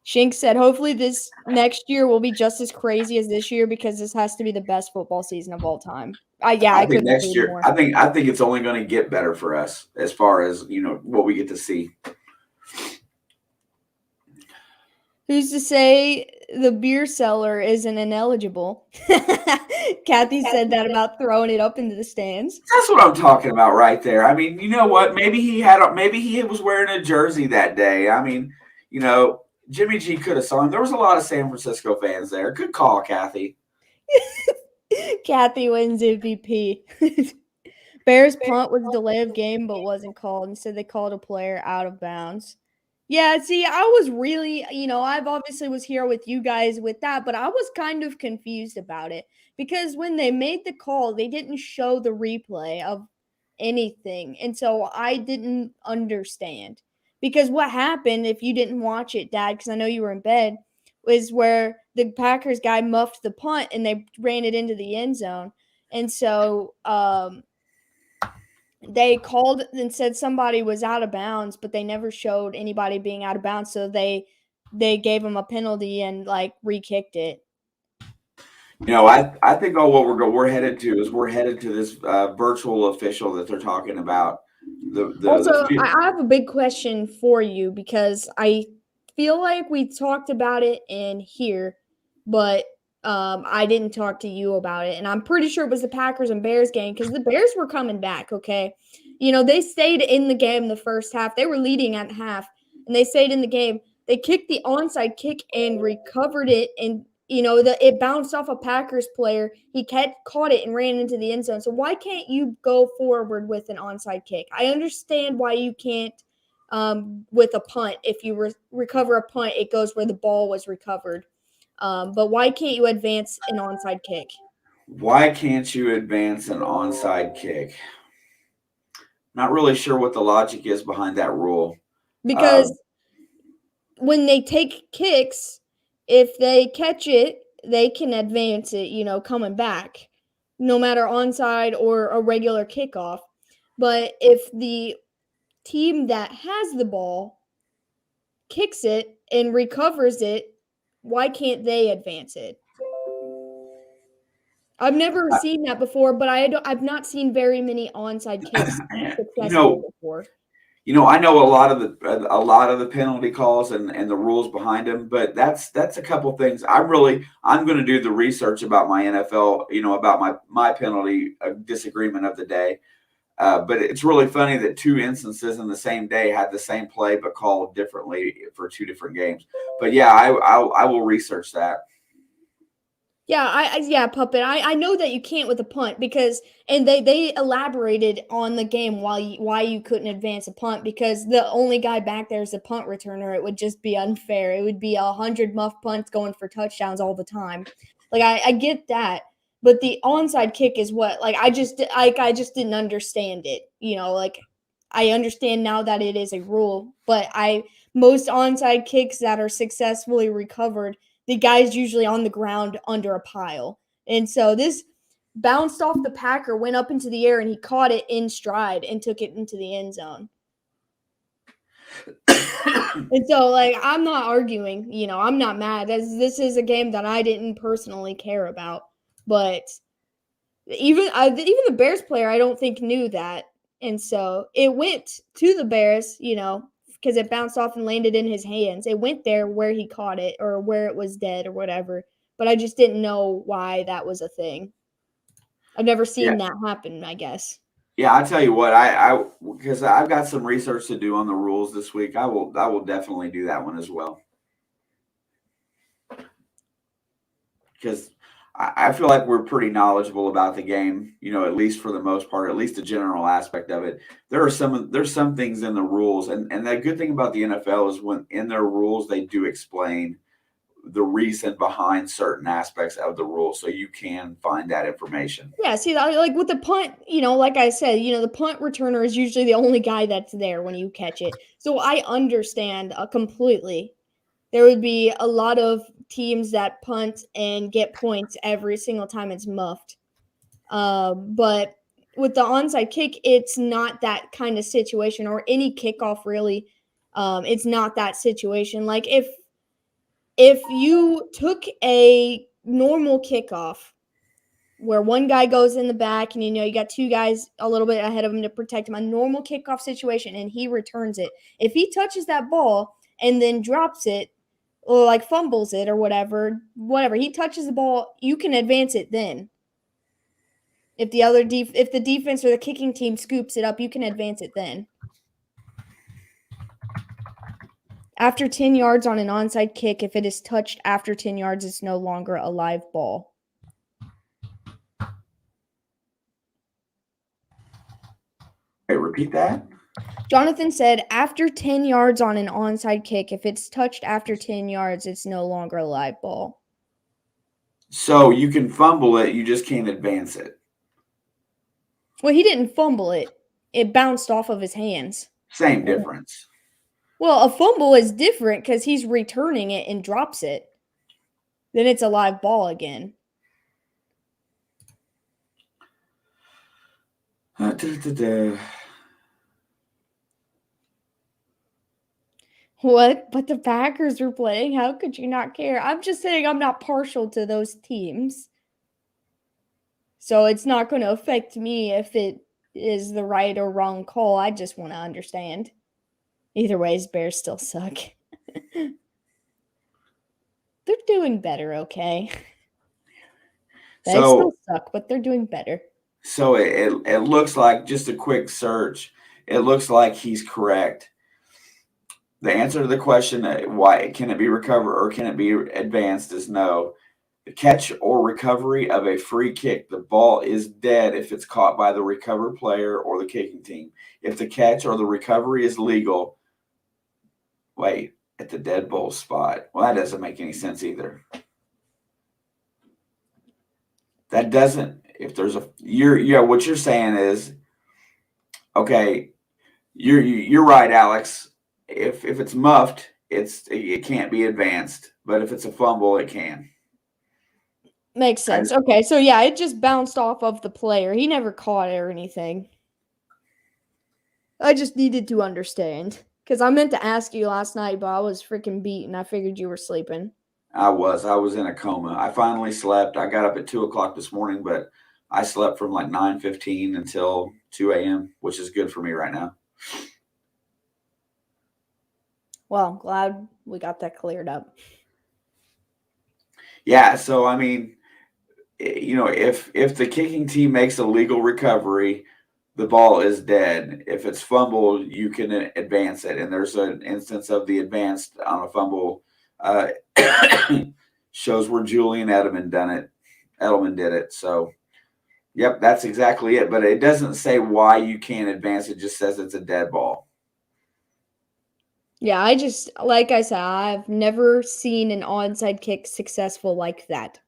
Shink said, hopefully this next year will be just as crazy as this year because this has to be the best football season of all time. I think next year, more. I think it's only going to get better for us as far as, what we get to see. Who's to say the beer cellar isn't ineligible? Kathy said that about throwing it up into the stands. That's what I'm talking about right there. I mean, you know what? Maybe he was wearing a jersey that day. I mean, Jimmy G could have saw him. There was a lot of San Francisco fans there. Good call, Kathy. Kathy wins MVP. Bears punt was delay of game but wasn't called. Instead, they called a player out of bounds. Yeah, see, I was really, I've obviously was here with you guys with that, but I was kind of confused about it because when they made the call, they didn't show the replay of anything. And so I didn't understand. Because what happened, if you didn't watch it, Dad, because I know you were in bed, was where the Packers guy muffed the punt and they ran it into the end zone. And so they called and said somebody was out of bounds, but they never showed anybody being out of bounds. So they gave them a penalty and re-kicked it. I think what we're headed to this virtual official that they're talking about. I have a big question for you because I feel like we talked about it in here, but I didn't talk to you about it. And I'm pretty sure it was the Packers and Bears game because the Bears were coming back, okay? They stayed in the game the first half. They were leading at half, and they stayed in the game. They kicked the onside kick and recovered it, and it bounced off a Packers player. He caught it and ran into the end zone. So why can't you go forward with an onside kick? I understand why you can't with a punt. If you recover a punt, it goes where the ball was recovered. But why can't you advance an onside kick? Why can't you advance an onside kick? Not really sure what the logic is behind that rule. Because when they take kicks, if they catch it, they can advance it, coming back, no matter onside or a regular kickoff. But if the team that has the ball kicks it and recovers it, why can't they advance it? I've never seen that before, but I've not seen very many onside kicks you successful know, before. I know a lot of the penalty calls and the rules behind them, but that's a couple things. I'm going to do the research about my NFL, about my penalty disagreement of the day. But it's really funny that two instances in the same day had the same play but called differently for two different games. But yeah, I will research that. Yeah, Puppet. I know that you can't with a punt because they elaborated on the game why you couldn't advance a punt because the only guy back there is a punt returner. It would just be unfair. It would be 100 muff punts going for touchdowns all the time. Like I get that, but the onside kick is what I just didn't understand it. Like I understand now that it is a rule, but most onside kicks that are successfully recovered, the guy's usually on the ground under a pile. And so this bounced off the Packer, went up into the air, and he caught it in stride and took it into the end zone. And so, I'm not arguing. I'm not mad. This is a game that I didn't personally care about. But even the Bears player, I don't think knew that. And so it went to the Bears, because it bounced off and landed in his hands. It went there where he caught it or where it was dead or whatever. But I just didn't know why that was a thing. I've never seen that happen, I guess. Yeah, I tell you what, because I've got some research to do on the rules this week. I will definitely do that one as well. Because I feel like we're pretty knowledgeable about the game, at least for the most part, at least the general aspect of it. There's some things in the rules, and the good thing about the NFL is when in their rules they do explain the reason behind certain aspects of the rule, so you can find that information. Yeah, see, like with the punt, like I said, the punt returner is usually the only guy that's there when you catch it. So I understand completely. There would be a lot of teams that punt and get points every single time it's muffed. But with the onside kick, it's not that kind of situation, or any kickoff really. It's not that situation. Like if you took a normal kickoff where one guy goes in the back and you got two guys a little bit ahead of him to protect him, a normal kickoff situation, and he returns it. If he touches that ball and then drops it or fumbles it or whatever, he touches the ball, you can advance it then. If the defense or the kicking team scoops it up, you can advance it then. After 10 yards on an onside kick, if it is touched after 10 yards, it's no longer a live ball. Hey, repeat that. Jonathan said, after 10 yards on an onside kick, if it's touched after 10 yards, it's no longer a live ball. So you can fumble it, you just can't advance it. Well, he didn't fumble it. It bounced off of his hands. Same difference. Well, a fumble is different because he's returning it and drops it. Then it's a live ball again. What? But the Packers were playing? How could you not care? I'm just saying I'm not partial to those teams. So it's not going to affect me if it is the right or wrong call. I just want to understand. Either way, Bears still suck. They're doing better, okay? They still suck, but they're doing better. So it looks like, just a quick search, it looks like he's correct. The answer to the question, why can it be recovered or can it be advanced, is no. The catch or recovery of a free kick, the ball is dead if it's caught by the recovered player or the kicking team. If the catch or the recovery is legal, at the dead ball spot. Well, that doesn't make any sense either. That doesn't, if there's what you're saying is, okay, you're right, Alex. If it's muffed, it can't be advanced, but if it's a fumble, it can. Makes sense. Okay, so yeah, it just bounced off of the player. He never caught it or anything. I just needed to understand because I meant to ask you last night, but I was freaking beat and I figured you were sleeping. I was in a coma. I finally slept. I got up at 2 o'clock this morning, but I slept from like 9:15 until 2 a.m., which is good for me right now. Well, glad we got that cleared up. Yeah, so I mean, if the kicking team makes a legal recovery, the ball is dead. If it's fumbled, you can advance it, and there's an instance of the advanced on a fumble. Shows where Julian Edelman did it. So, yep, that's exactly it. But it doesn't say why you can't advance. It just says it's a dead ball. Yeah, like I said, I've never seen an onside kick successful like that.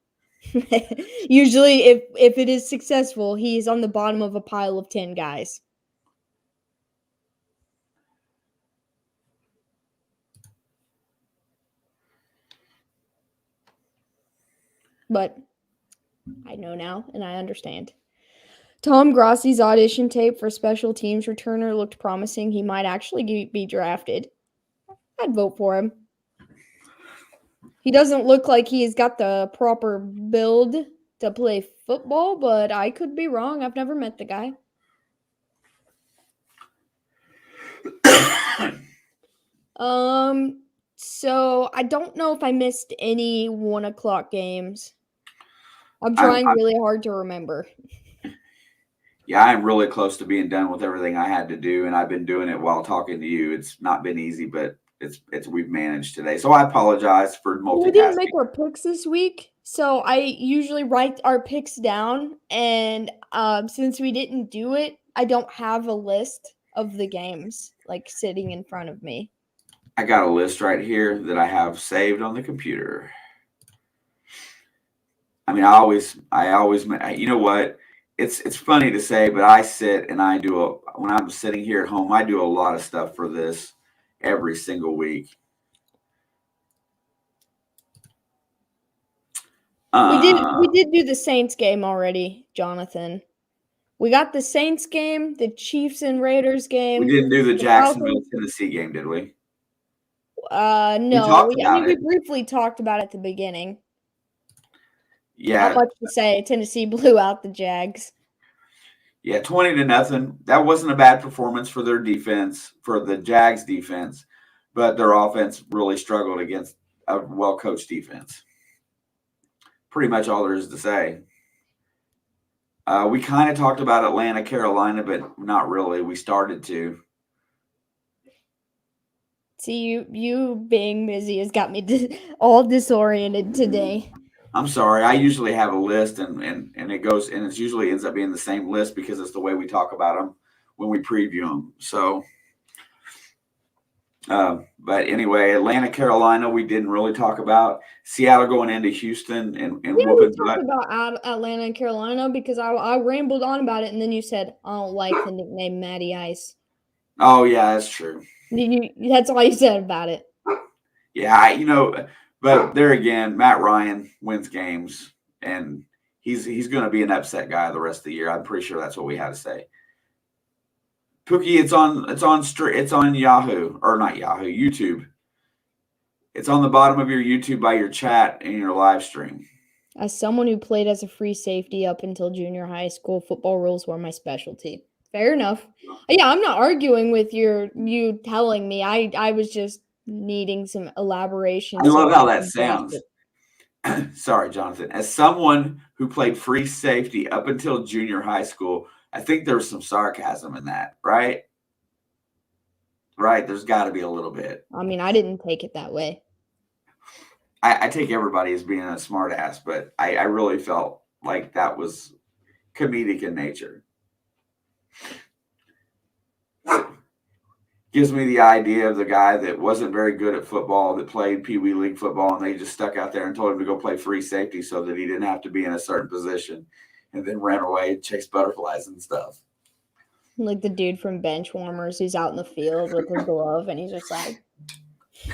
Usually, if it is successful, he's on the bottom of a pile of 10 guys. But I know now, and I understand. Tom Grossi's audition tape for special teams returner looked promising. He might actually be drafted. I'd vote for him. He doesn't look like he's got the proper build to play football, but I could be wrong. I've never met the guy. So I don't know if I missed any 1 o'clock games. I'm trying really hard to remember. Yeah, I'm really close to being done with everything I had to do, and I've been doing it while talking to you. It's not been easy, but we've managed today. So I apologize for multitasking. We didn't make our picks this week, so I usually write our picks down, and since we didn't do it, I don't have a list of the games like sitting in front of me. I got a list right here that I have saved on the computer. I mean, I always, you know what? It's funny to say, but I sit and when I'm sitting here at home, I do a lot of stuff for this every single week. We did do the Saints game already, Jonathan. We got the Saints game, the Chiefs and Raiders game. We didn't do the Jacksonville, Tennessee game, did we? No. We briefly talked about it at the beginning. Yeah. Not much to say. Tennessee blew out the Jags. Yeah, 20-0. That wasn't a bad performance for their defense, for the Jags defense, but their offense really struggled against a well-coached defense. Pretty much all there is to say. We kind of talked about Atlanta, Carolina, but not really. We started to. See, you being busy has got me all disoriented today. I'm sorry. I usually have a list, and it goes, and it usually ends up being the same list because it's the way we talk about them when we preview them. So, but anyway, Atlanta, Carolina, we didn't really talk about. Seattle going into Houston and whooping butt. We talked about Atlanta and Carolina because I rambled on about it, and then you said I don't like the nickname Matty Ice. Oh yeah, that's true. That's all you said about it. Yeah, but there again, Matt Ryan wins games, and he's going to be an upset guy the rest of the year. I'm pretty sure that's what we had to say. Pookie, it's on Yahoo, or not Yahoo, YouTube. It's on the bottom of your YouTube by your chat and your live stream. As someone who played as a free safety up until junior high school, football rules were my specialty. Fair enough. Yeah, I'm not arguing with you telling me. I was just needing some elaboration. I love how that sounds. Sorry, Jonathan. As someone who played free safety up until junior high school, I think there's some sarcasm in that, right? Right. There's got to be a little bit. I mean, I didn't take it that way. I take everybody as being a smart ass, but I really felt like that was comedic in nature. Gives me the idea of the guy that wasn't very good at football, that played Pee Wee League football, and they just stuck out there and told him to go play free safety so that he didn't have to be in a certain position, and then ran away and chased butterflies and stuff. Like the dude from Benchwarmers who's out in the field with his glove, and he's just like,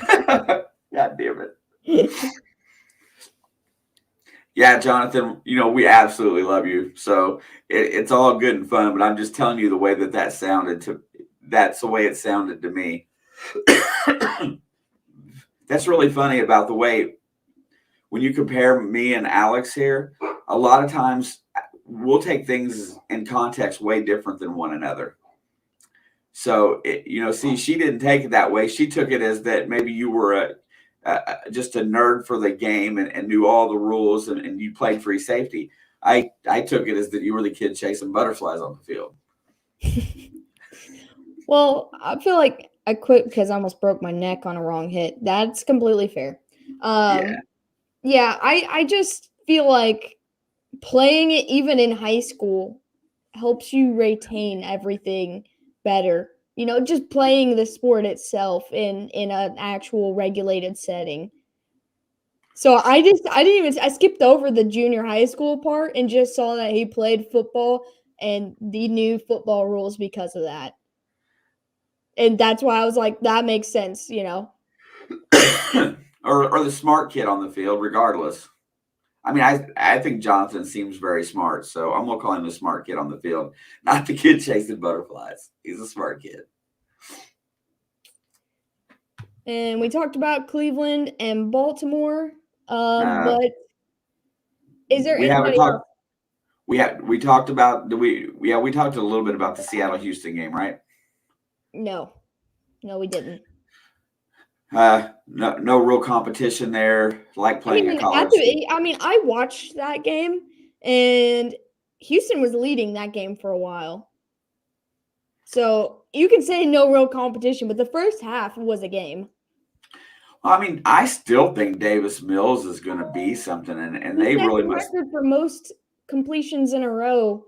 God damn it. Yeah, Jonathan, we absolutely love you. So it's all good and fun, but I'm just telling you the way that sounded that's the way it sounded to me. That's really funny about the way when you compare me and Alex here, a lot of times we'll take things in context way different than one another. So, see, she didn't take it that way. She took it as that maybe you were just a nerd for the game and knew all the rules and you played free safety. I took it as that you were the kid chasing butterflies on the field. Well, I feel like I quit because I almost broke my neck on a wrong hit. That's completely fair. Yeah, I just feel like playing it even in high school helps you retain everything better. Just playing the sport itself in an actual regulated setting. So I skipped over the junior high school part and just saw that he played football and the new football rules because of that. And that's why I was like, that makes sense, or the smart kid on the field, regardless. I mean, I think Jonathan seems very smart, so I'm going to call him the smart kid on the field, not the kid chasing butterflies. He's a smart kid. And we talked about Cleveland and Baltimore, but is there anybody else? We talked about we talked a little bit about the Seattle-Houston game, right? No, we didn't. No real competition there, like playing a college. I watched that game, and Houston was leading that game for a while. So you can say no real competition, but the first half was a game. I mean, I still think Davis Mills is going to be something, and they really must. Record for most completions in a row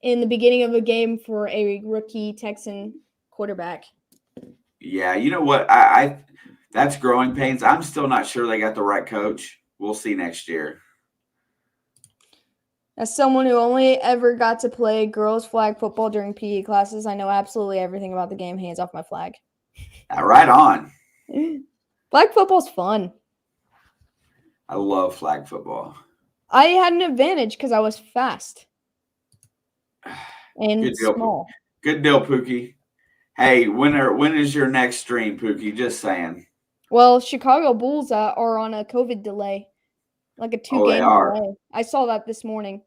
in the beginning of a game for a rookie Texan quarterback. Yeah, you know what? I that's growing pains. I'm still not sure they got the right coach. We'll see next year. As someone who only ever got to play girls flag football during PE classes, I know absolutely everything about the game. Hands off my flag. Right on. Flag football's fun. I love flag football. I had an advantage because I was fast and small. Good deal, Pookie. Hey, when is your next stream, Pookie? Just saying. Well, Chicago Bulls are on a COVID delay, like a 2-game delay. I saw that this morning.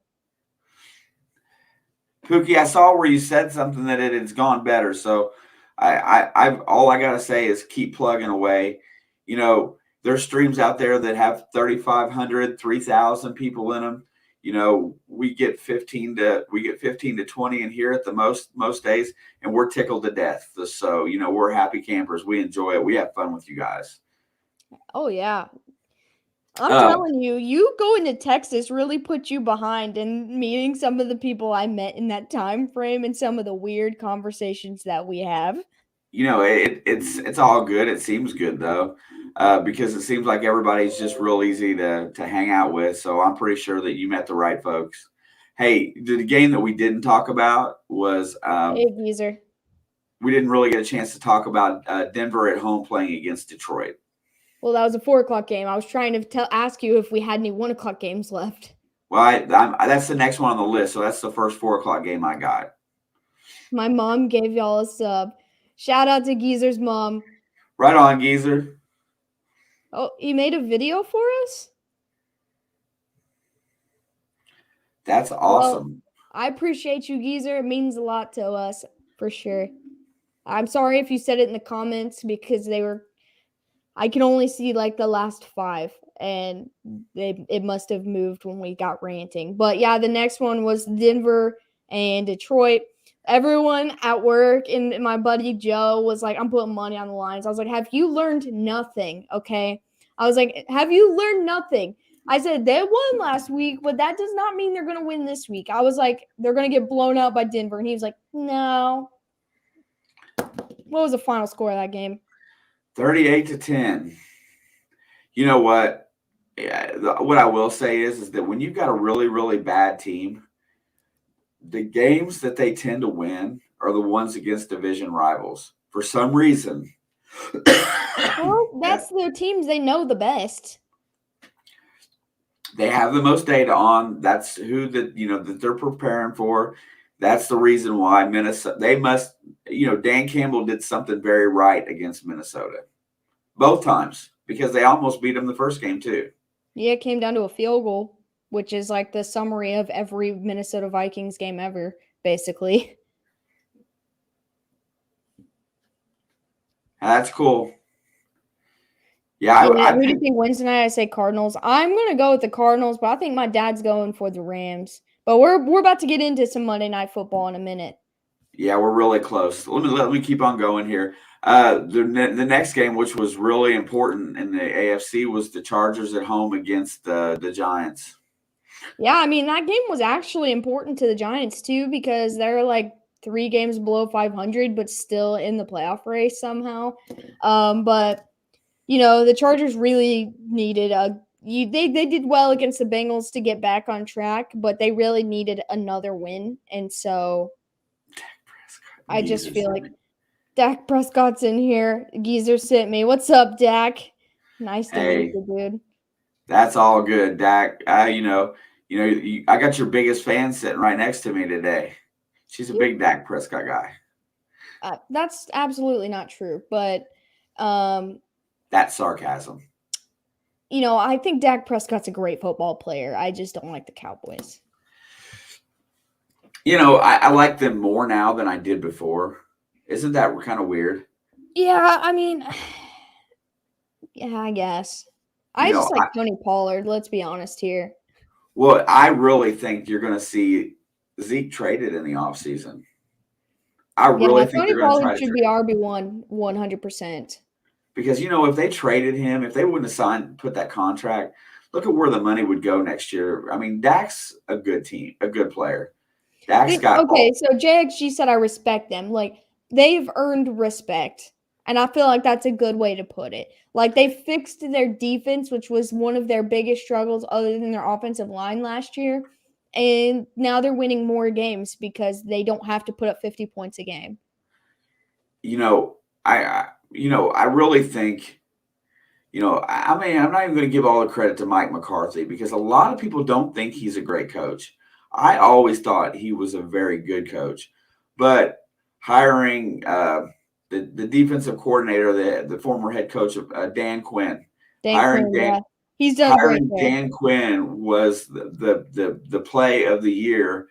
Pookie, I saw where you said something that it's gone better. So I've all I gotta say is keep plugging away. There's streams out there that have 3,500, 3,000 people in them. We get 15 to 20 in here at the most days, and we're tickled to death. So, we're happy campers. We enjoy it. We have fun with you guys. Oh yeah. I'm telling you going to Texas really put you behind in meeting some of the people I met in that time frame and some of the weird conversations that we have. It's all good. It seems good though, because it seems like everybody's just real easy to hang out with. So I'm pretty sure that you met the right folks. Hey, the game that we didn't talk about was hey, Geezer. We didn't really get a chance to talk about Denver at home playing against Detroit. Well, that was a 4:00 game. I was trying to ask you if we had any 1:00 games left. Well, that's the next one on the list. So that's the first 4:00 game I got. My mom gave y'all a sub. Shout out to Geezer's mom. Right on, Geezer. Oh, you made a video for us? That's awesome. Well, I appreciate you, Geezer. It means a lot to us, for sure. I'm sorry if you said it in the comments because I can only see like the last 5, and it must have moved when we got ranting. But yeah, the next one was Denver and Detroit. Everyone at work and my buddy Joe was like, I'm putting money on the lines. I was like, have you learned nothing? Okay. I was like, have you learned nothing? I said, they won last week, but that does not mean they're going to win this week. I was like, they're going to get blown out by Denver. And he was like, no. What was the final score of that game? 38-10. You know what? Yeah, what I will say is that when you've got a really, really bad team, the games that they tend to win are the ones against division rivals. For some reason. Well, that's their teams they know the best. They have the most data on. That's who that they're preparing for. That's the reason why Minnesota, they must, Dan Campbell did something very right against Minnesota. Both times, because they almost beat them the first game too. Yeah, it came down to a field goal, which is like the summary of every Minnesota Vikings game ever, basically. That's cool. Yeah, Who do you think wins tonight? I say Cardinals. I'm gonna go with the Cardinals, but I think my dad's going for the Rams. But we're about to get into some Monday Night Football in a minute. Yeah, we're really close. Let me keep on going here. The next game, which was really important in the AFC, was the Chargers at home against the Giants. Yeah, I mean that game was actually important to the Giants too because they're like 3 games below 500, but still in the playoff race somehow. But the Chargers really needed they did well against the Bengals to get back on track, but they really needed another win, and so I just feel like Dak Prescott's in here. Geezer sent me. What's up, Dak? Nice to meet you, dude. That's all good, Dak. I got your biggest fan sitting right next to me today. She's a big Dak Prescott guy. That's absolutely not true, but that's sarcasm. I think Dak Prescott's a great football player. I just don't like the Cowboys. I like them more now than I did before. Isn't that kind of weird? Yeah, I mean, yeah, I guess. I just like Tony Pollard, let's be honest here. Well, I really think you're going to see Zeke traded in the offseason. I really think Tony Pollard should be RB1 100%. Because, if they traded him, if they wouldn't have put that contract, look at where the money would go next year. I mean, Dak's a good player. Dak's got so JXG said I respect them. Like, they've earned respect. And I feel like that's a good way to put it. Like, they fixed their defense, which was one of their biggest struggles other than their offensive line last year. And now they're winning more games because they don't have to put up 50 points a game. I really think, I'm not even going to give all the credit to Mike McCarthy because a lot of people don't think he's a great coach. I always thought he was a very good coach, but hiring the defensive coordinator, the former head coach of Dan Quinn, he's done great. Dan Quinn was the play of the year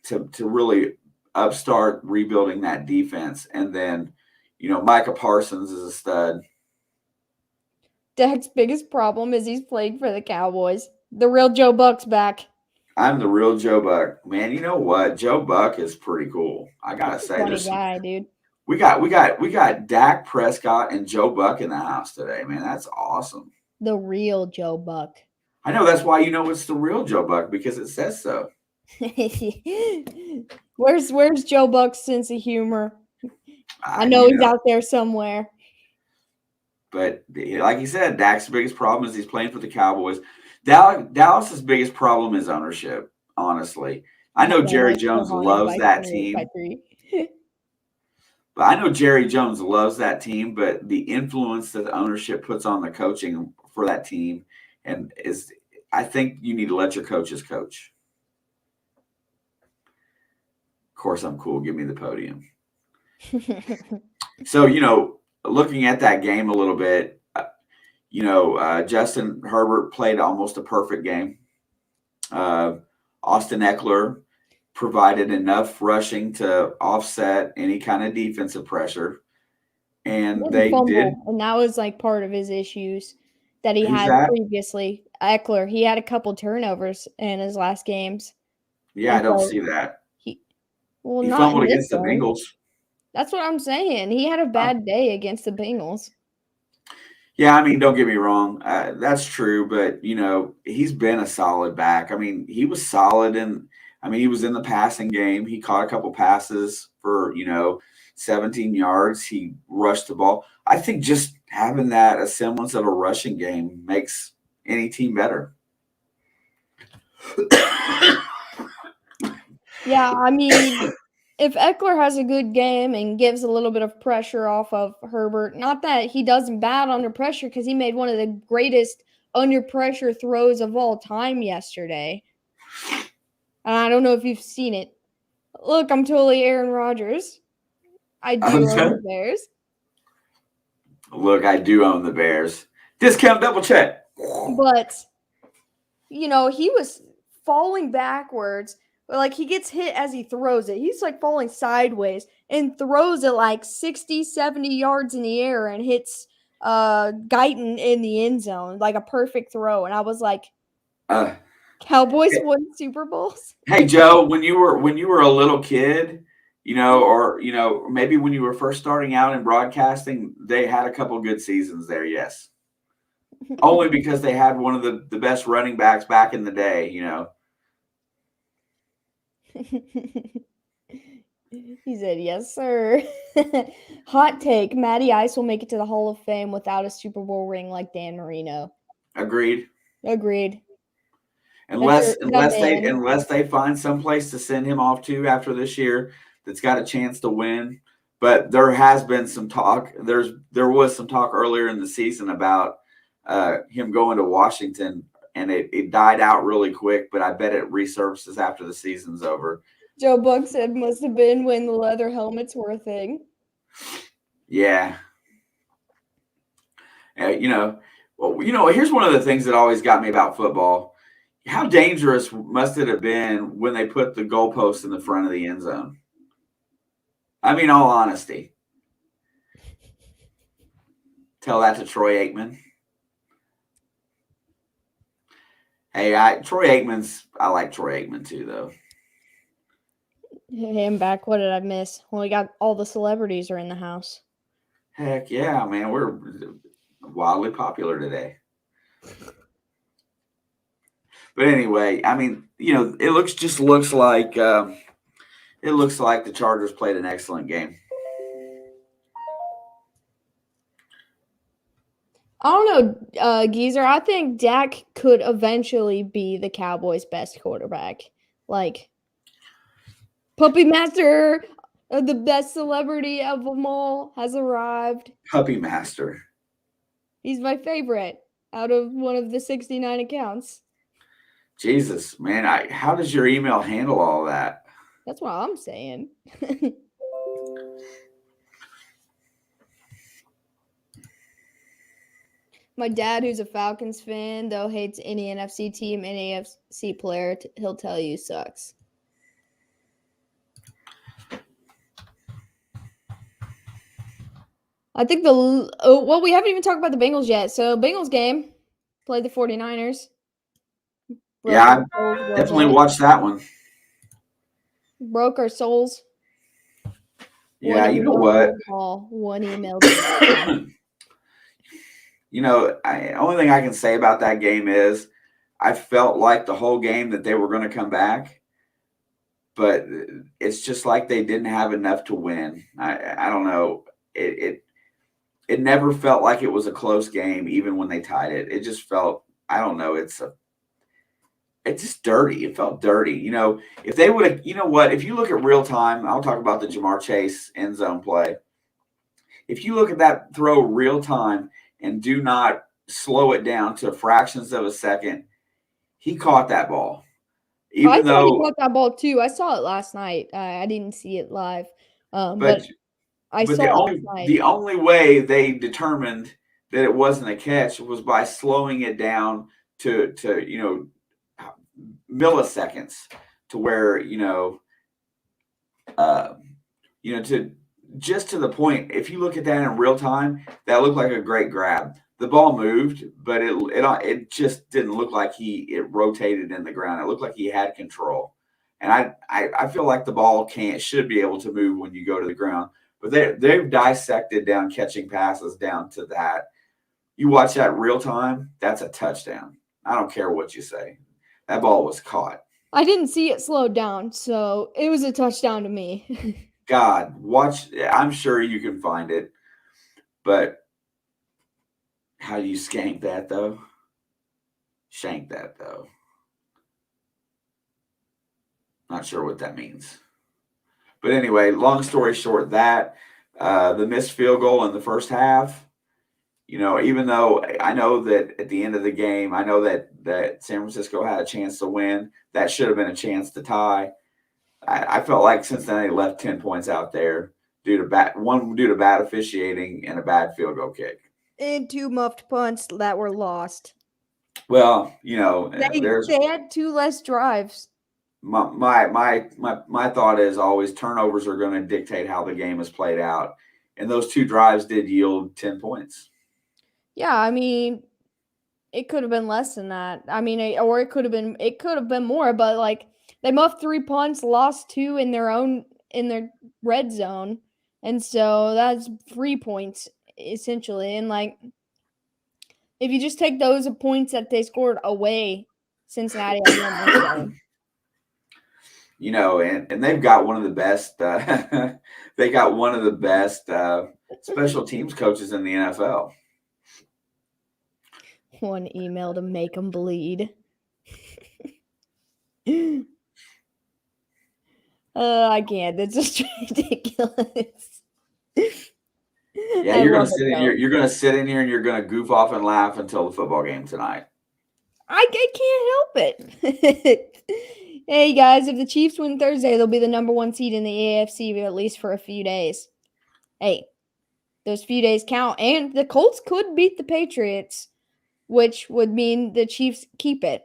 to really upstart rebuilding that defense, and then Micah Parsons is a stud. Dak's biggest problem is he's playing for the Cowboys. The real Joe Buck's back. I'm the real Joe Buck. Man, you know what? Joe Buck is pretty cool. I gotta say, funny guy, dude. We got Dak Prescott and Joe Buck in the house today, man. That's awesome. The real Joe Buck. I know that's why it's the real Joe Buck because it says so. Where's Joe Buck's sense of humor? I know he's out there somewhere. But like you said, Dak's biggest problem is he's playing for the Cowboys. Dallas's biggest problem is ownership, honestly. I know Jerry Jones loves that team. But I know Jerry Jones loves that team, but the influence that the ownership puts on the coaching for that team I think you need to let your coaches coach. Of course, I'm cool. Give me the podium. So, looking at that game a little bit, Justin Herbert played almost a perfect game. Austin Eckler provided enough rushing to offset any kind of defensive pressure. And they did. And that was like part of his issues that he had previously. Eckler, he had a couple turnovers in his last games. Yeah, I don't see that. He not fumbled against the Bengals. That's what I'm saying. He had a bad day against the Bengals. Yeah, I mean, don't get me wrong. That's true, but, he's been a solid back. I mean, he was solid he was in the passing game. He caught a couple passes for, 17 yards. He rushed the ball. I think just having a semblance of a rushing game makes any team better. Yeah, I mean, if Eckler has a good game and gives a little bit of pressure off of Herbert, not that he does bad under pressure because he made one of the greatest under pressure throws of all time yesterday. And I don't know if you've seen it. Look, I'm totally Aaron Rodgers. I do own the Bears. Look, I do own the Bears. Discount double check. But he was falling backwards. Like, he gets hit as he throws it. He's, like, falling sideways and throws it, like, 60, 70 yards in the air and hits Guyton in the end zone. Like, a perfect throw. And I was like, Cowboys won Super Bowls? Hey, Joe, when you were a little kid, or, maybe when you were first starting out in broadcasting, they had a couple good seasons there, yes. Only because they had one of the best running backs back in the day, He said, yes, sir. Hot take. Matty Ice will make it to the Hall of Fame without a Super Bowl ring like Dan Marino. Agreed. Unless they find someplace to send him off to after this year that's got a chance to win. But there has been some talk. There was some talk earlier in the season about him going to Washington, and it died out really quick. But I bet it resurfaces after the season's over. Joe Buck said must have been when the leather helmets were a thing. Yeah. Here's one of the things that always got me about football. How dangerous must it have been when they put the goalpost in the front of the end zone? I mean, all honesty. Tell that to Troy Aikman. Hey, I like Troy Aikman too, though. Hey, I'm back. What did I miss? Well, we got all the celebrities are in the house. Heck yeah, man. We're wildly popular today. But anyway, I mean, it looks like the Chargers played an excellent game. I don't know, Geezer. I think Dak could eventually be the Cowboys' best quarterback. Like, Puppy Master, the best celebrity of them all, has arrived. Puppy Master. He's my favorite out of one of the 69 accounts. Jesus, man. How does your email handle all that? That's what I'm saying. My dad, who's a Falcons fan, though hates any NFC team, any AFC player, he'll tell you sucks. I think we haven't even talked about the Bengals yet. So, Bengals game, played the 49ers. Yeah, I definitely watched that one. Broke our souls. Yeah, you know what? One email. Only thing I can say about that game is I felt like the whole game that they were going to come back, but it's just like they didn't have enough to win. I don't know. It never felt like it was a close game, even when they tied it. It just felt, I don't know. It's just dirty. It felt dirty. If they would have, if you look at real time, I'll talk about the Jamar Chase end zone play. If you look at that throw real time and do not slow it down to fractions of a second, he caught that ball. I thought he caught that ball too. I saw it last night. I didn't see it live, but I saw it last night. The only way they determined that it wasn't a catch was by slowing it down to milliseconds, to where to just to the point. If you look at that in real time, that looked like a great grab. The ball moved, but it just didn't look like it rotated in the ground. It looked like he had control. And I feel like the ball should be able to move when you go to the ground. But they've dissected down catching passes down to that. You watch that real time, that's a touchdown. I don't care what you say. That ball was caught. I didn't see it slowed down, so it was a touchdown to me. God, watch. I'm sure you can find it. But how do you shank that, though? Not sure what that means. But anyway, long story short, the missed field goal in the first half, even though I know that at the end of the game, I know that San Francisco had a chance to win, that should have been a chance to tie. I felt like Cincinnati left 10 points out there due to bad officiating and a bad field goal kick. And 2 muffed punts that were lost. Well, they had 2 less drives. My thought is always turnovers are going to dictate how the game is played out, and those 2 drives did yield 10 points. Yeah, I mean, it could have been less than that. I mean, or it could have been more. But like they muffed 3 punts, lost 2 in their red zone, and so that's 3 points essentially. And like if you just take those points that they scored away, Cincinnati had won this game. And they've got one of the best. They got one of the best special teams coaches in the NFL. One email to make them bleed. I can't. It's just ridiculous. Yeah, you're gonna sit in here. You're gonna sit in here and you're gonna goof off and laugh until the football game tonight. I can't help it. Hey guys, if the Chiefs win Thursday, they'll be the number 1 seed in the AFC at least for a few days. Hey, those few days count, and the Colts could beat the Patriots, which would mean the Chiefs keep it.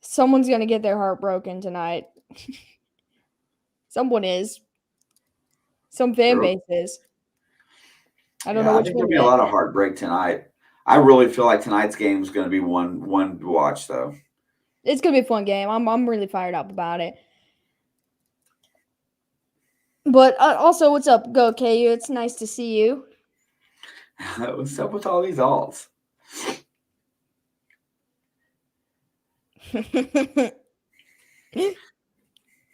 Someone's gonna get their heart broken tonight. Someone is. Some fan bases. I don't know which one. I think there'll be a lot of heartbreak tonight. I really feel like tonight's game is going to be one to watch, though. It's going to be a fun game. I'm really fired up about it. But also, what's up, Go KU? It's nice to see you. What's up with all these alts?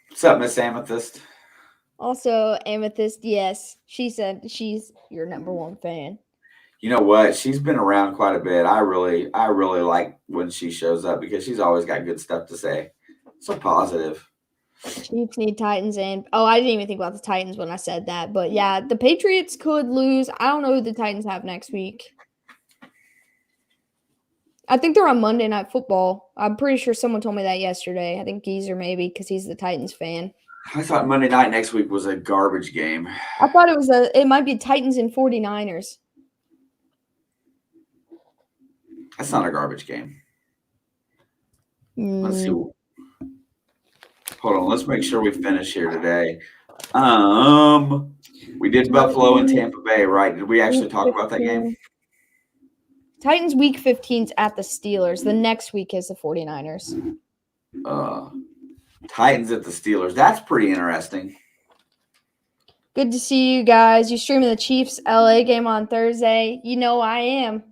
What's up, Miss Amethyst? Also, Amethyst, yes. She said she's your number 1 fan. You know what? She's been around quite a bit. I really like when she shows up because she's always got good stuff to say. So positive. Chiefs need Titans, and I didn't even think about the Titans when I said that. But yeah, the Patriots could lose. I don't know who the Titans have next week. I think they're on Monday Night Football. I'm pretty sure someone told me that yesterday. I think Geezer maybe because he's the Titans fan. I thought Monday night next week was a garbage game. I thought it might be Titans and 49ers. That's not a garbage game. Let's see. Hold on. Let's make sure we finish here today. We did Buffalo and Tampa Bay, right? Did we actually talk about that game? Titans week 15's at the Steelers. The next week is the 49ers. Titans at the Steelers. That's pretty interesting. Good to see you guys. You streaming the Chiefs LA game on Thursday. You know I am.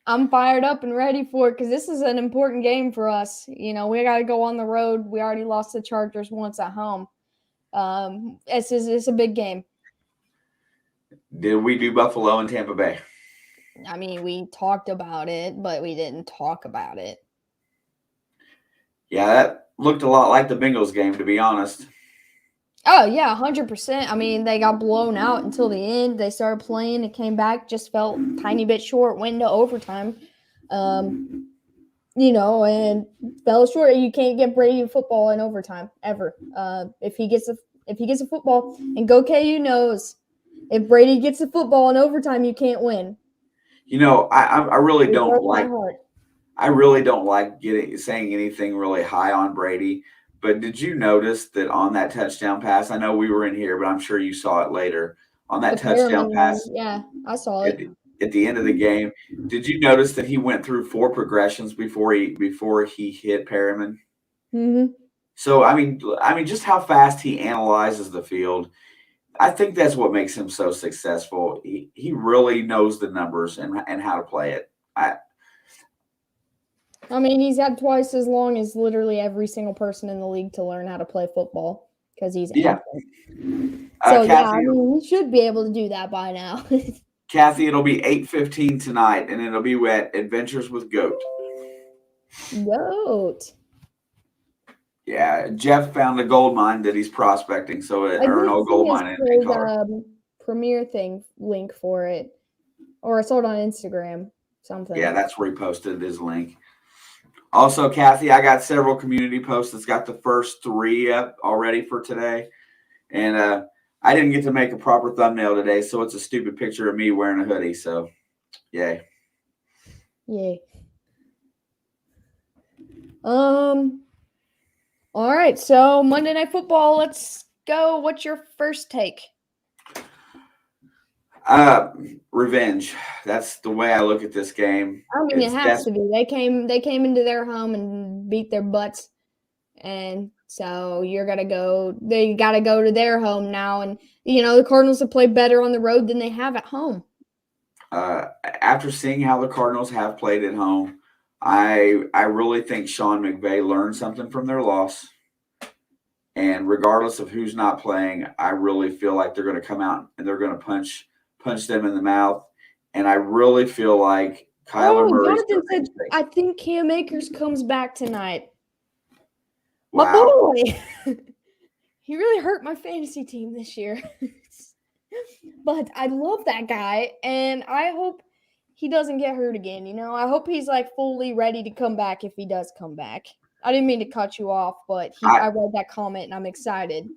I'm fired up and ready for it because this is an important game for us. We got to go on the road. We already lost the Chargers once at home. It's a big game. Did we do Buffalo and Tampa Bay? I mean, we talked about it, but we didn't talk about it. Yeah, that looked a lot like the Bengals game, to be honest. Oh, yeah, 100%. I mean, they got blown out until the end. They started playing. It came back, just felt a tiny bit short, went into overtime. And fell short. You can't get Brady in football in overtime, ever. If he gets a football, and Go KU knows, if Brady gets a football in overtime, you can't win. I really don't like saying anything really high on Brady. But did you notice that on that touchdown pass? I know we were in here, but I'm sure you saw it later. On that touchdown pass, yeah, I saw it at the end of the game. Did you notice that he went through 4 progressions before he hit Perriman? Mm-hmm. So I mean, just how fast he analyzes the field. I think that's what makes him so successful. He really knows the numbers and how to play it. I mean, he's had twice as long as literally every single person in the league to learn how to play football because he's ancient. So, Kathy, he should be able to do that by now. Kathy, it'll be 8:15 tonight, and it'll be at Adventures with Goat. Goat. Yeah, Jeff found a gold mine that he's prospecting, so Erno gold mine in Colorado. Premiere thing link for it, or I saw it on Instagram. Something. Yeah, that's where he posted his link. Also, Kathy, I got several community posts that's got the first 3 up already for today. And I didn't get to make a proper thumbnail today, so it's a stupid picture of me wearing a hoodie. So, yay. Yay. All right, so Monday Night Football, let's go. What's your first take? Revenge. That's the way I look at this game. I mean, it has to be. They came into their home and beat their butts. And so you're gonna go. They got to go to their home now, and the Cardinals have played better on the road than they have at home. After seeing how the Cardinals have played at home, I really think Sean McVay learned something from their loss. And regardless of who's not playing, I really feel like they're going to come out and they're going to punch them in the mouth. And I really feel like Kyler Murray. Jonathan said, I think Cam Akers comes back tonight. Wow. My boy. He really hurt my fantasy team this year. But I love that guy, and I hope he doesn't get hurt again. I hope he's like fully ready to come back if he does come back. I didn't mean to cut you off, but I read that comment and I'm excited.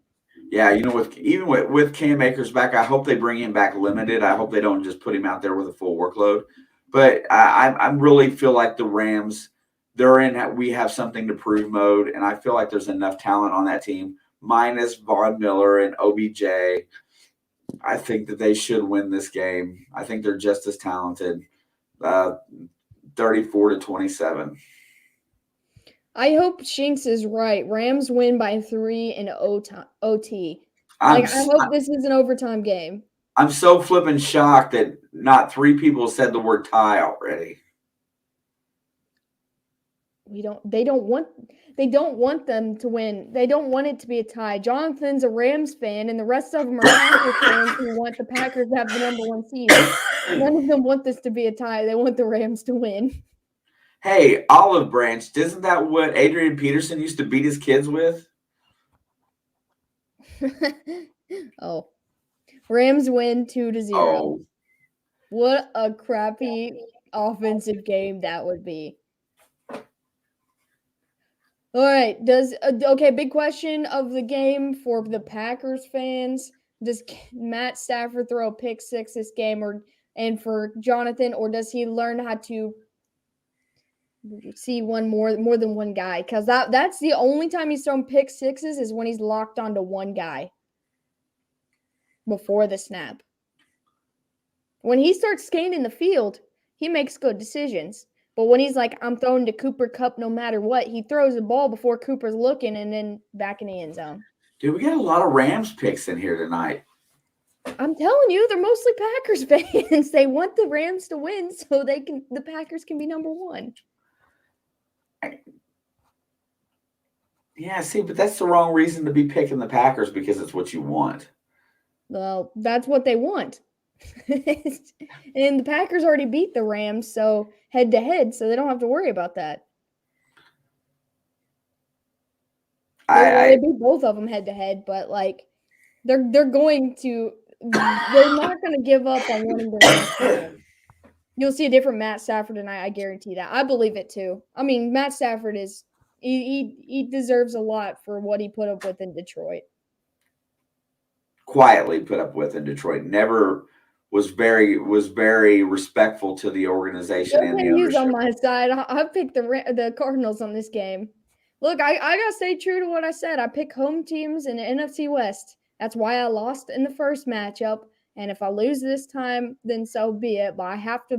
Yeah, with Cam Akers back, I hope they bring him back limited. I hope they don't just put him out there with a full workload. But I really feel like the Rams, they're in we have something to prove mode, and I feel like there's enough talent on that team, minus Von Miller and OBJ. I think that they should win this game. I think they're just as talented. 34-27. I hope Shinks is right. Rams win by 3 in OT. I hope this is an overtime game. I'm so flipping shocked that not 3 people said the word tie already. They don't want them to win. They don't want it to be a tie. Jonathan's a Rams fan, and the rest of them are Packers fans who want the Packers to have the number 1 seed. None of them want this to be a tie. They want the Rams to win. Hey, Olive Branch, isn't that what Adrian Peterson used to beat his kids with? Oh. Rams win 2-0. Oh. What a crappy offensive game that would be. All right. Big question of the game for the Packers fans. Does Matt Stafford throw a pick 6 this game, and for Jonathan, or does he learn how to see more than one guy? Because that's the only time he's thrown pick 6s is when he's locked onto one guy before the snap. When he starts scanning the field, he makes good decisions. But when he's like, I'm throwing to Cooper Kupp no matter what, he throws the ball before Cooper's looking and then back in the end zone. Dude, we got a lot of Rams picks in here tonight. I'm telling you, they're mostly Packers fans. They want the Rams to win so the Packers can be number 1. Yeah, see, but that's the wrong reason to be picking the Packers, because it's what you want. Well, that's what they want. And the Packers already beat the Rams, so head-to-head, so they don't have to worry about that. They beat both of them head-to-head, but they're not going to give up on winning the Rams. You'll see a different Matt Stafford tonight. I guarantee that. I believe it too. I mean, Matt Stafford he deserves a lot for what he put up with in Detroit. Quietly put up with in Detroit. Never was very respectful to the organization and the ownership. On my side, I picked the Cardinals on this game. Look, I gotta stay true to what I said. I pick home teams in the NFC West. That's why I lost in the first matchup. And if I lose this time, then so be it. But I have to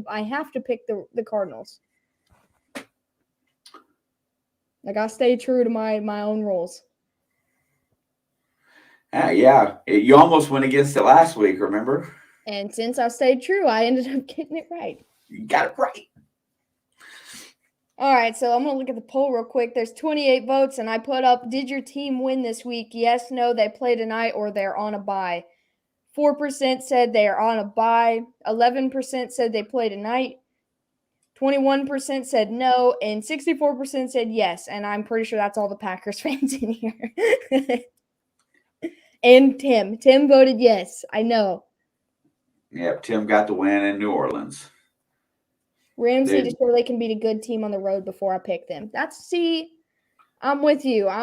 pick the Cardinals. I gotta stay true to my own rules. Yeah. You almost went against it last week, remember? And since I stayed true, I ended up getting it right. You got it right. All right, so I'm going to look at the poll real quick. There's 28 votes, and I put up, did your team win this week? Yes, no, they play tonight, or they're on a bye. 4% said they are on a bye. 11% said they play tonight. 21% said no, and 64% said yes. And I'm pretty sure that's all the Packers fans in here. And Tim. Tim voted yes. I know. Yep, Tim got the win in New Orleans. Rams need to show they can beat a good team on the road before I pick them. I'm with you. I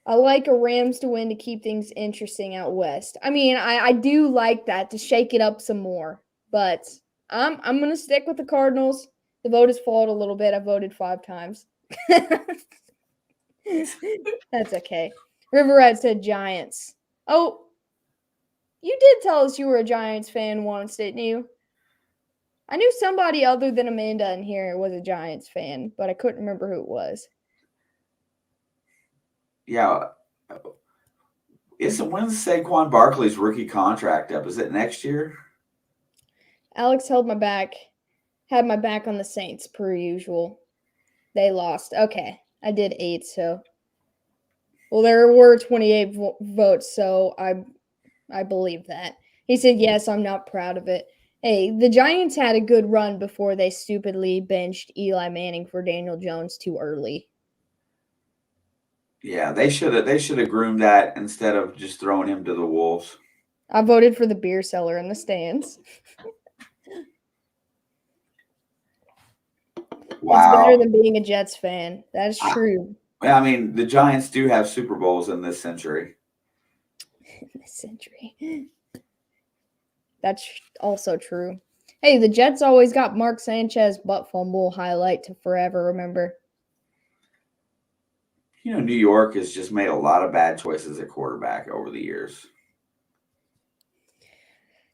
like a Rams to win to keep things interesting out west. I mean, I do like that, to shake it up some more. But I'm going to stick with the Cardinals. The vote has fallen a little bit. I voted 5 times. That's okay. River Red said Giants. Oh, you did tell us you were a Giants fan once, didn't you? I knew somebody other than Amanda in here was a Giants fan, but I couldn't remember who it was. Yeah. When's Saquon Barkley's rookie contract up? Is it next year? Alex had my back on the Saints per usual. They lost. Okay, I did 8, so. Well, there were 28 votes, so I believe that. He said, yes, I'm not proud of it. Hey, the Giants had a good run before they stupidly benched Eli Manning for Daniel Jones too early. Yeah, they should have groomed that instead of just throwing him to the wolves. I voted for the beer seller in the stands. Wow. It's better than being a Jets fan. That is true. I mean, the Giants do have Super Bowls in this century. That's also true. Hey, the Jets always got Mark Sanchez butt fumble highlight to forever remember. New York has just made a lot of bad choices at quarterback over the years.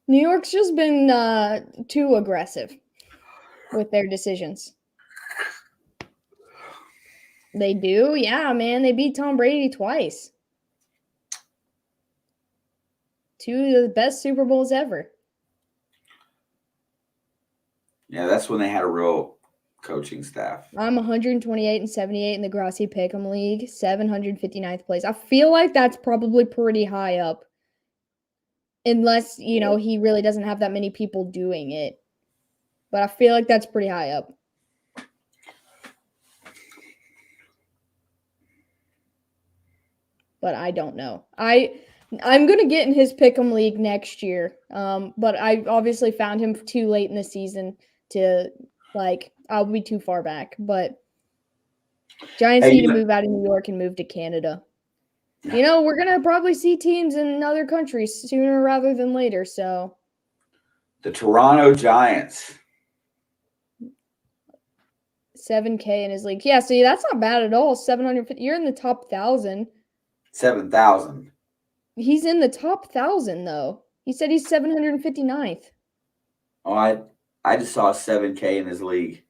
New York's just been too aggressive with their decisions. They do? Yeah, man. They beat Tom Brady twice. 2 of the best Super Bowls ever. Yeah, that's when they had a real coaching staff. I'm 128 and 78 in the Grassi Pick'em League, 759th place. I feel like that's probably pretty high up. Unless, he really doesn't have that many people doing it. But I feel like that's pretty high up. But I don't know. I'm going to get in his Pick'em League next year. But I obviously found him too late in the season to, I'll be too far back. But Giants need to move out of New York and move to Canada. We're going to probably see teams in other countries sooner rather than later, so. The Toronto Giants. 7K in his league. Yeah, see, that's not bad at all. 750. You're in the top 1,000. 7,000. He's in the top 1,000, though. He said he's 759th. Oh, I just saw 7K in his league.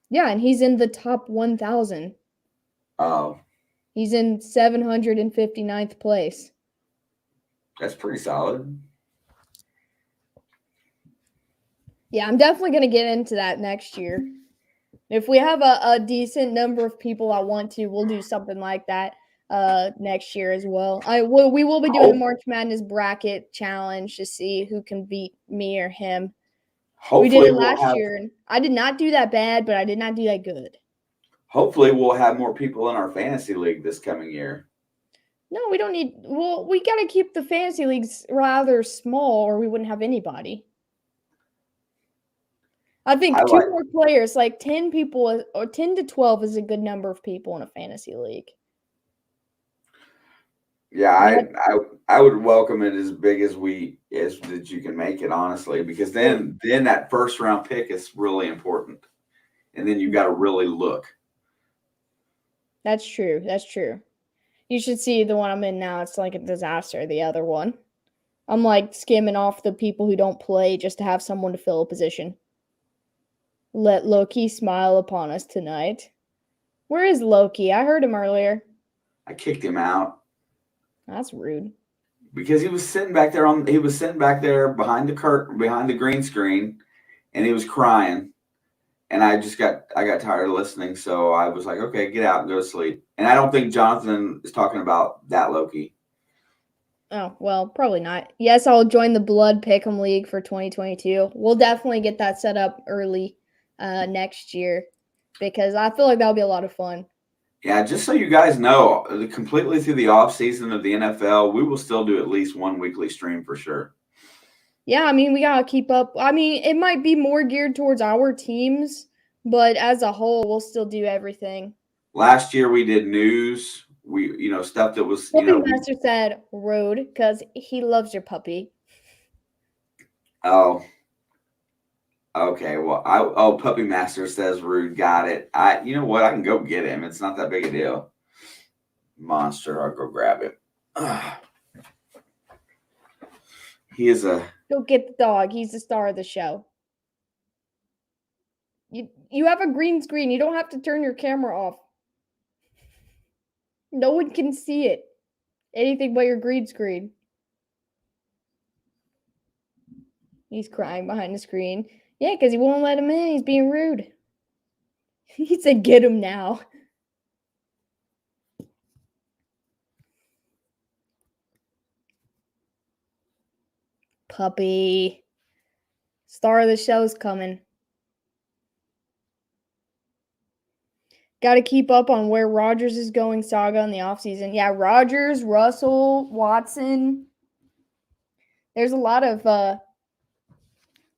Yeah, and he's in the top 1,000. Oh. He's in 759th place. That's pretty solid. Yeah, I'm definitely going to get into that next year. If we have a decent number of people I want to, we'll do something like that next year as well. We will be doing a March Madness bracket challenge to see who can beat me or him. Hopefully we did it last year, and I did not do that bad, but I did not do that good. Hopefully we'll have more people in our fantasy league this coming year. No, we don't need – well, we got to keep the fantasy leagues rather small or we wouldn't have anybody. I think two more players, 10 people or 10 to 12 is a good number of people in a fantasy league. Yeah, I would welcome it as big as that you can make it, honestly, because then that first round pick is really important. And then you got to really look. That's true. That's true. You should see the one I'm in now. It's like a disaster, the other one. I'm skimming off the people who don't play just to have someone to fill a position. Let Loki smile upon us tonight. Where is Loki? I heard him earlier. I kicked him out. That's rude. Because he was sitting back there behind the green screen, and he was crying. And I got tired of listening, so I was like, okay, get out and go to sleep. And I don't think Jonathan is talking about that Loki. Oh, well, probably not. Yes, I'll join the Blood Pick'em League for 2022. We'll definitely get that set up early next year because I feel like that'll be a lot of fun. Yeah, just so you guys know, completely through the off season of the NFL, we will still do at least one weekly stream for sure. Yeah, I mean, we got to keep up. I mean, it might be more geared towards our teams, but as a whole, we'll still do everything. Last year we did news. Stuff that was, Puppy Master said road because he loves your puppy. Oh. Okay, well, Puppy Master says Rude got it. You know what? I can go get him. It's not that big a deal. Monster, I'll go grab him. He is a. Go get the dog. He's the star of the show. You have a green screen. You don't have to turn your camera off. No one can see it. Anything but your green screen. He's crying behind the screen. Yeah, because he won't let him in. He's being rude. He said, get him now. Puppy. Star of the show's coming. Got to keep up on where Rodgers is going saga in the offseason. Yeah, Rodgers, Russell, Watson. There's a lot of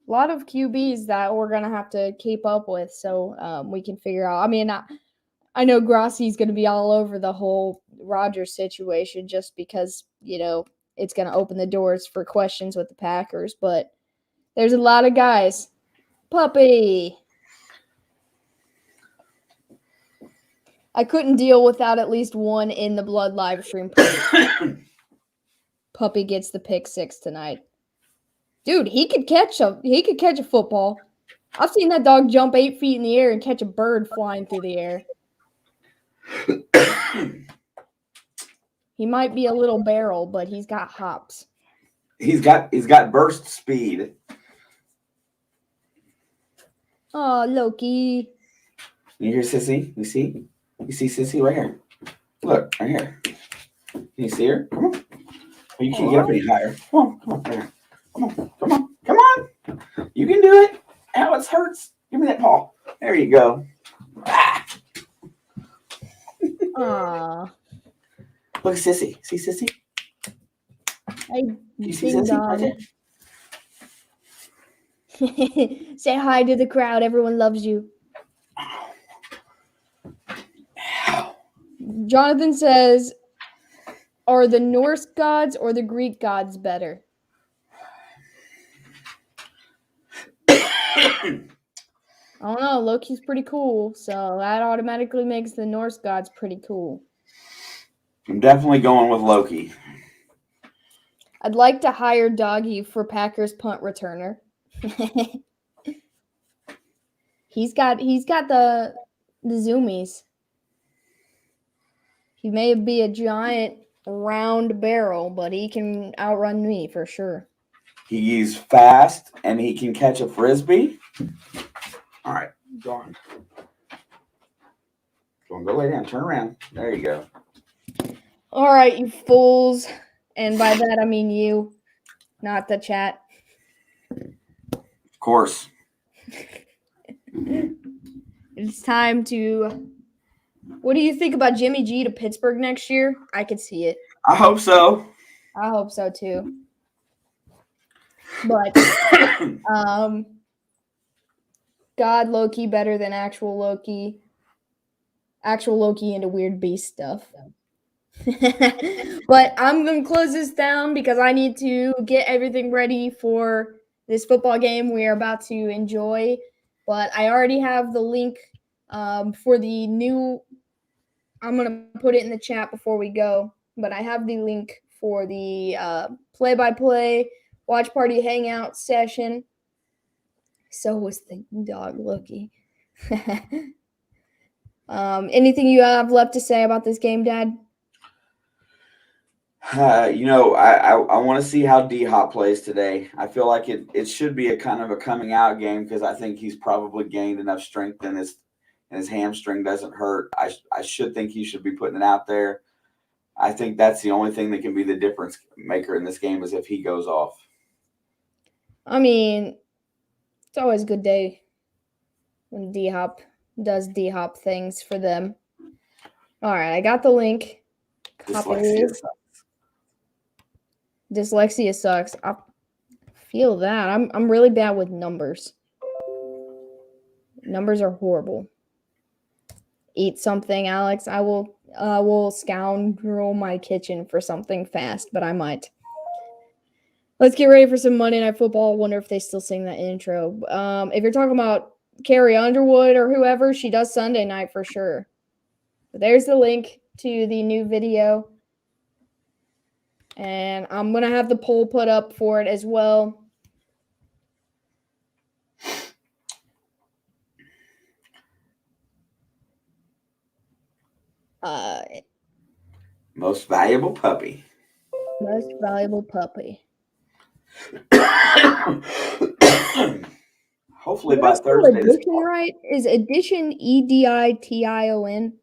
QBs that we're going to have to keep up with so we can figure out. I mean, I know Grassi's going to be all over the whole Rodgers situation just because, it's going to open the doors for questions with the Packers. But there's a lot of guys. Puppy. I couldn't deal without at least one in the blood live stream. Puppy gets the pick 6 tonight. Dude, he could catch a football. I've seen that dog jump 8 feet in the air and catch a bird flying through the air. He might be a little barrel, but he's got hops. He's got burst speed. Oh, Loki. You hear Sissy? You see Sissy right here. Look, right here. Can you see her? Come on. Well, you can't get up any higher. Come on, right here. Come on. You can do it. Ow, it hurts. Give me that paw. There you go. Ah. Aww. Look at Sissy. See Sissy? You see Sissy right there? Say hi to the crowd. Everyone loves you. Jonathan says, are the Norse gods or the Greek gods better? I don't know. Loki's pretty cool, so that automatically makes the Norse gods pretty cool. I'm definitely going with Loki. I'd like to hire Doggy for Packers punt returner. He's got the zoomies. He may be a giant round barrel, but he can outrun me for sure. He's fast and he can catch a frisbee. All right, go on. Go lay down. Turn around. There you go. All right, you fools. And by that, I mean you, not the chat. Of course. It's time to... What do you think about Jimmy G to Pittsburgh next year? I could see it. I hope so. I hope so, too. But, God Loki better than actual Loki. Actual Loki into weird beast stuff. But I'm going to close this down because I need to get everything ready for this football game we are about to enjoy. But I already have the link for the new... I'm going to put it in the chat before we go. But I have the link for the play-by-play watch party hangout session. So was the dog Loki. Anything you have left to say about this game, Dad? I want to see how D-Hop plays today. I feel like it should be a kind of a coming out game because I think he's probably gained enough strength and his hamstring doesn't hurt. I should think he should be putting it out there. I think that's the only thing that can be the difference maker in this game is if he goes off. I mean, it's always a good day when D-Hop does D-Hop things for them. All right, I got the link. Dyslexia sucks. I feel that. I'm really bad with numbers. Numbers are horrible. Eat something, Alex. I will scoundrel my kitchen for something fast, but I might. Let's get ready for some Monday Night Football. I wonder if they still sing that intro. If you're talking about Carrie Underwood or whoever, she does Sunday night for sure. But there's the link to the new video. And I'm going to have the poll put up for it as well. Most valuable puppy. Most valuable puppy. Hopefully by Thursday. Edition, right? Is edition Edition?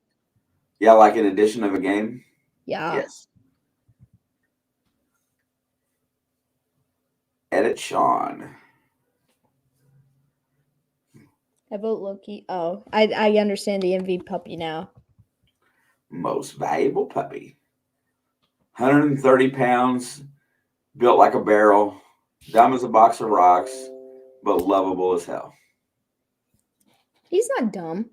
Yeah, like an edition of a game? Yeah. Yes. Edit Sean. I vote Loki. Oh, I understand the MV puppy now. Most valuable puppy. 130 pounds, built like a barrel, dumb as a box of rocks, but lovable as hell. He's not dumb.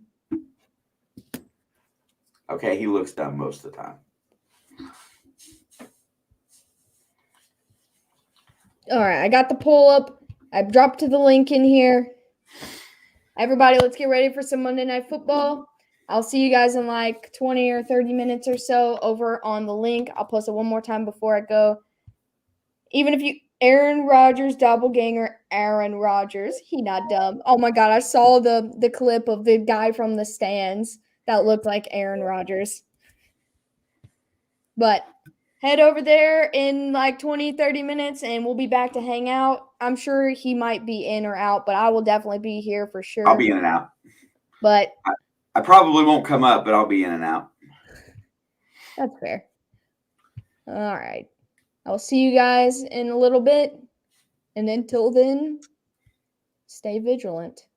Okay, he looks dumb most of the time. All right, I got the poll up. I've dropped to the link in here. Everybody, let's get ready for some Monday Night Football. I'll see you guys in like 20 or 30 minutes or so over on the link. I'll post it one more time before I go. Even if you Aaron Rodgers doppelganger, Aaron Rodgers, he not dumb. Oh my God, I saw the clip of the guy from the stands that looked like Aaron Rodgers. But head over there in like 20, 30 minutes and we'll be back to hang out. I'm sure he might be in or out, but I will definitely be here for sure. I'll be in and out. But I probably won't come up, but I'll be in and out. That's fair. All right. I'll see you guys in a little bit. And until then, stay vigilant.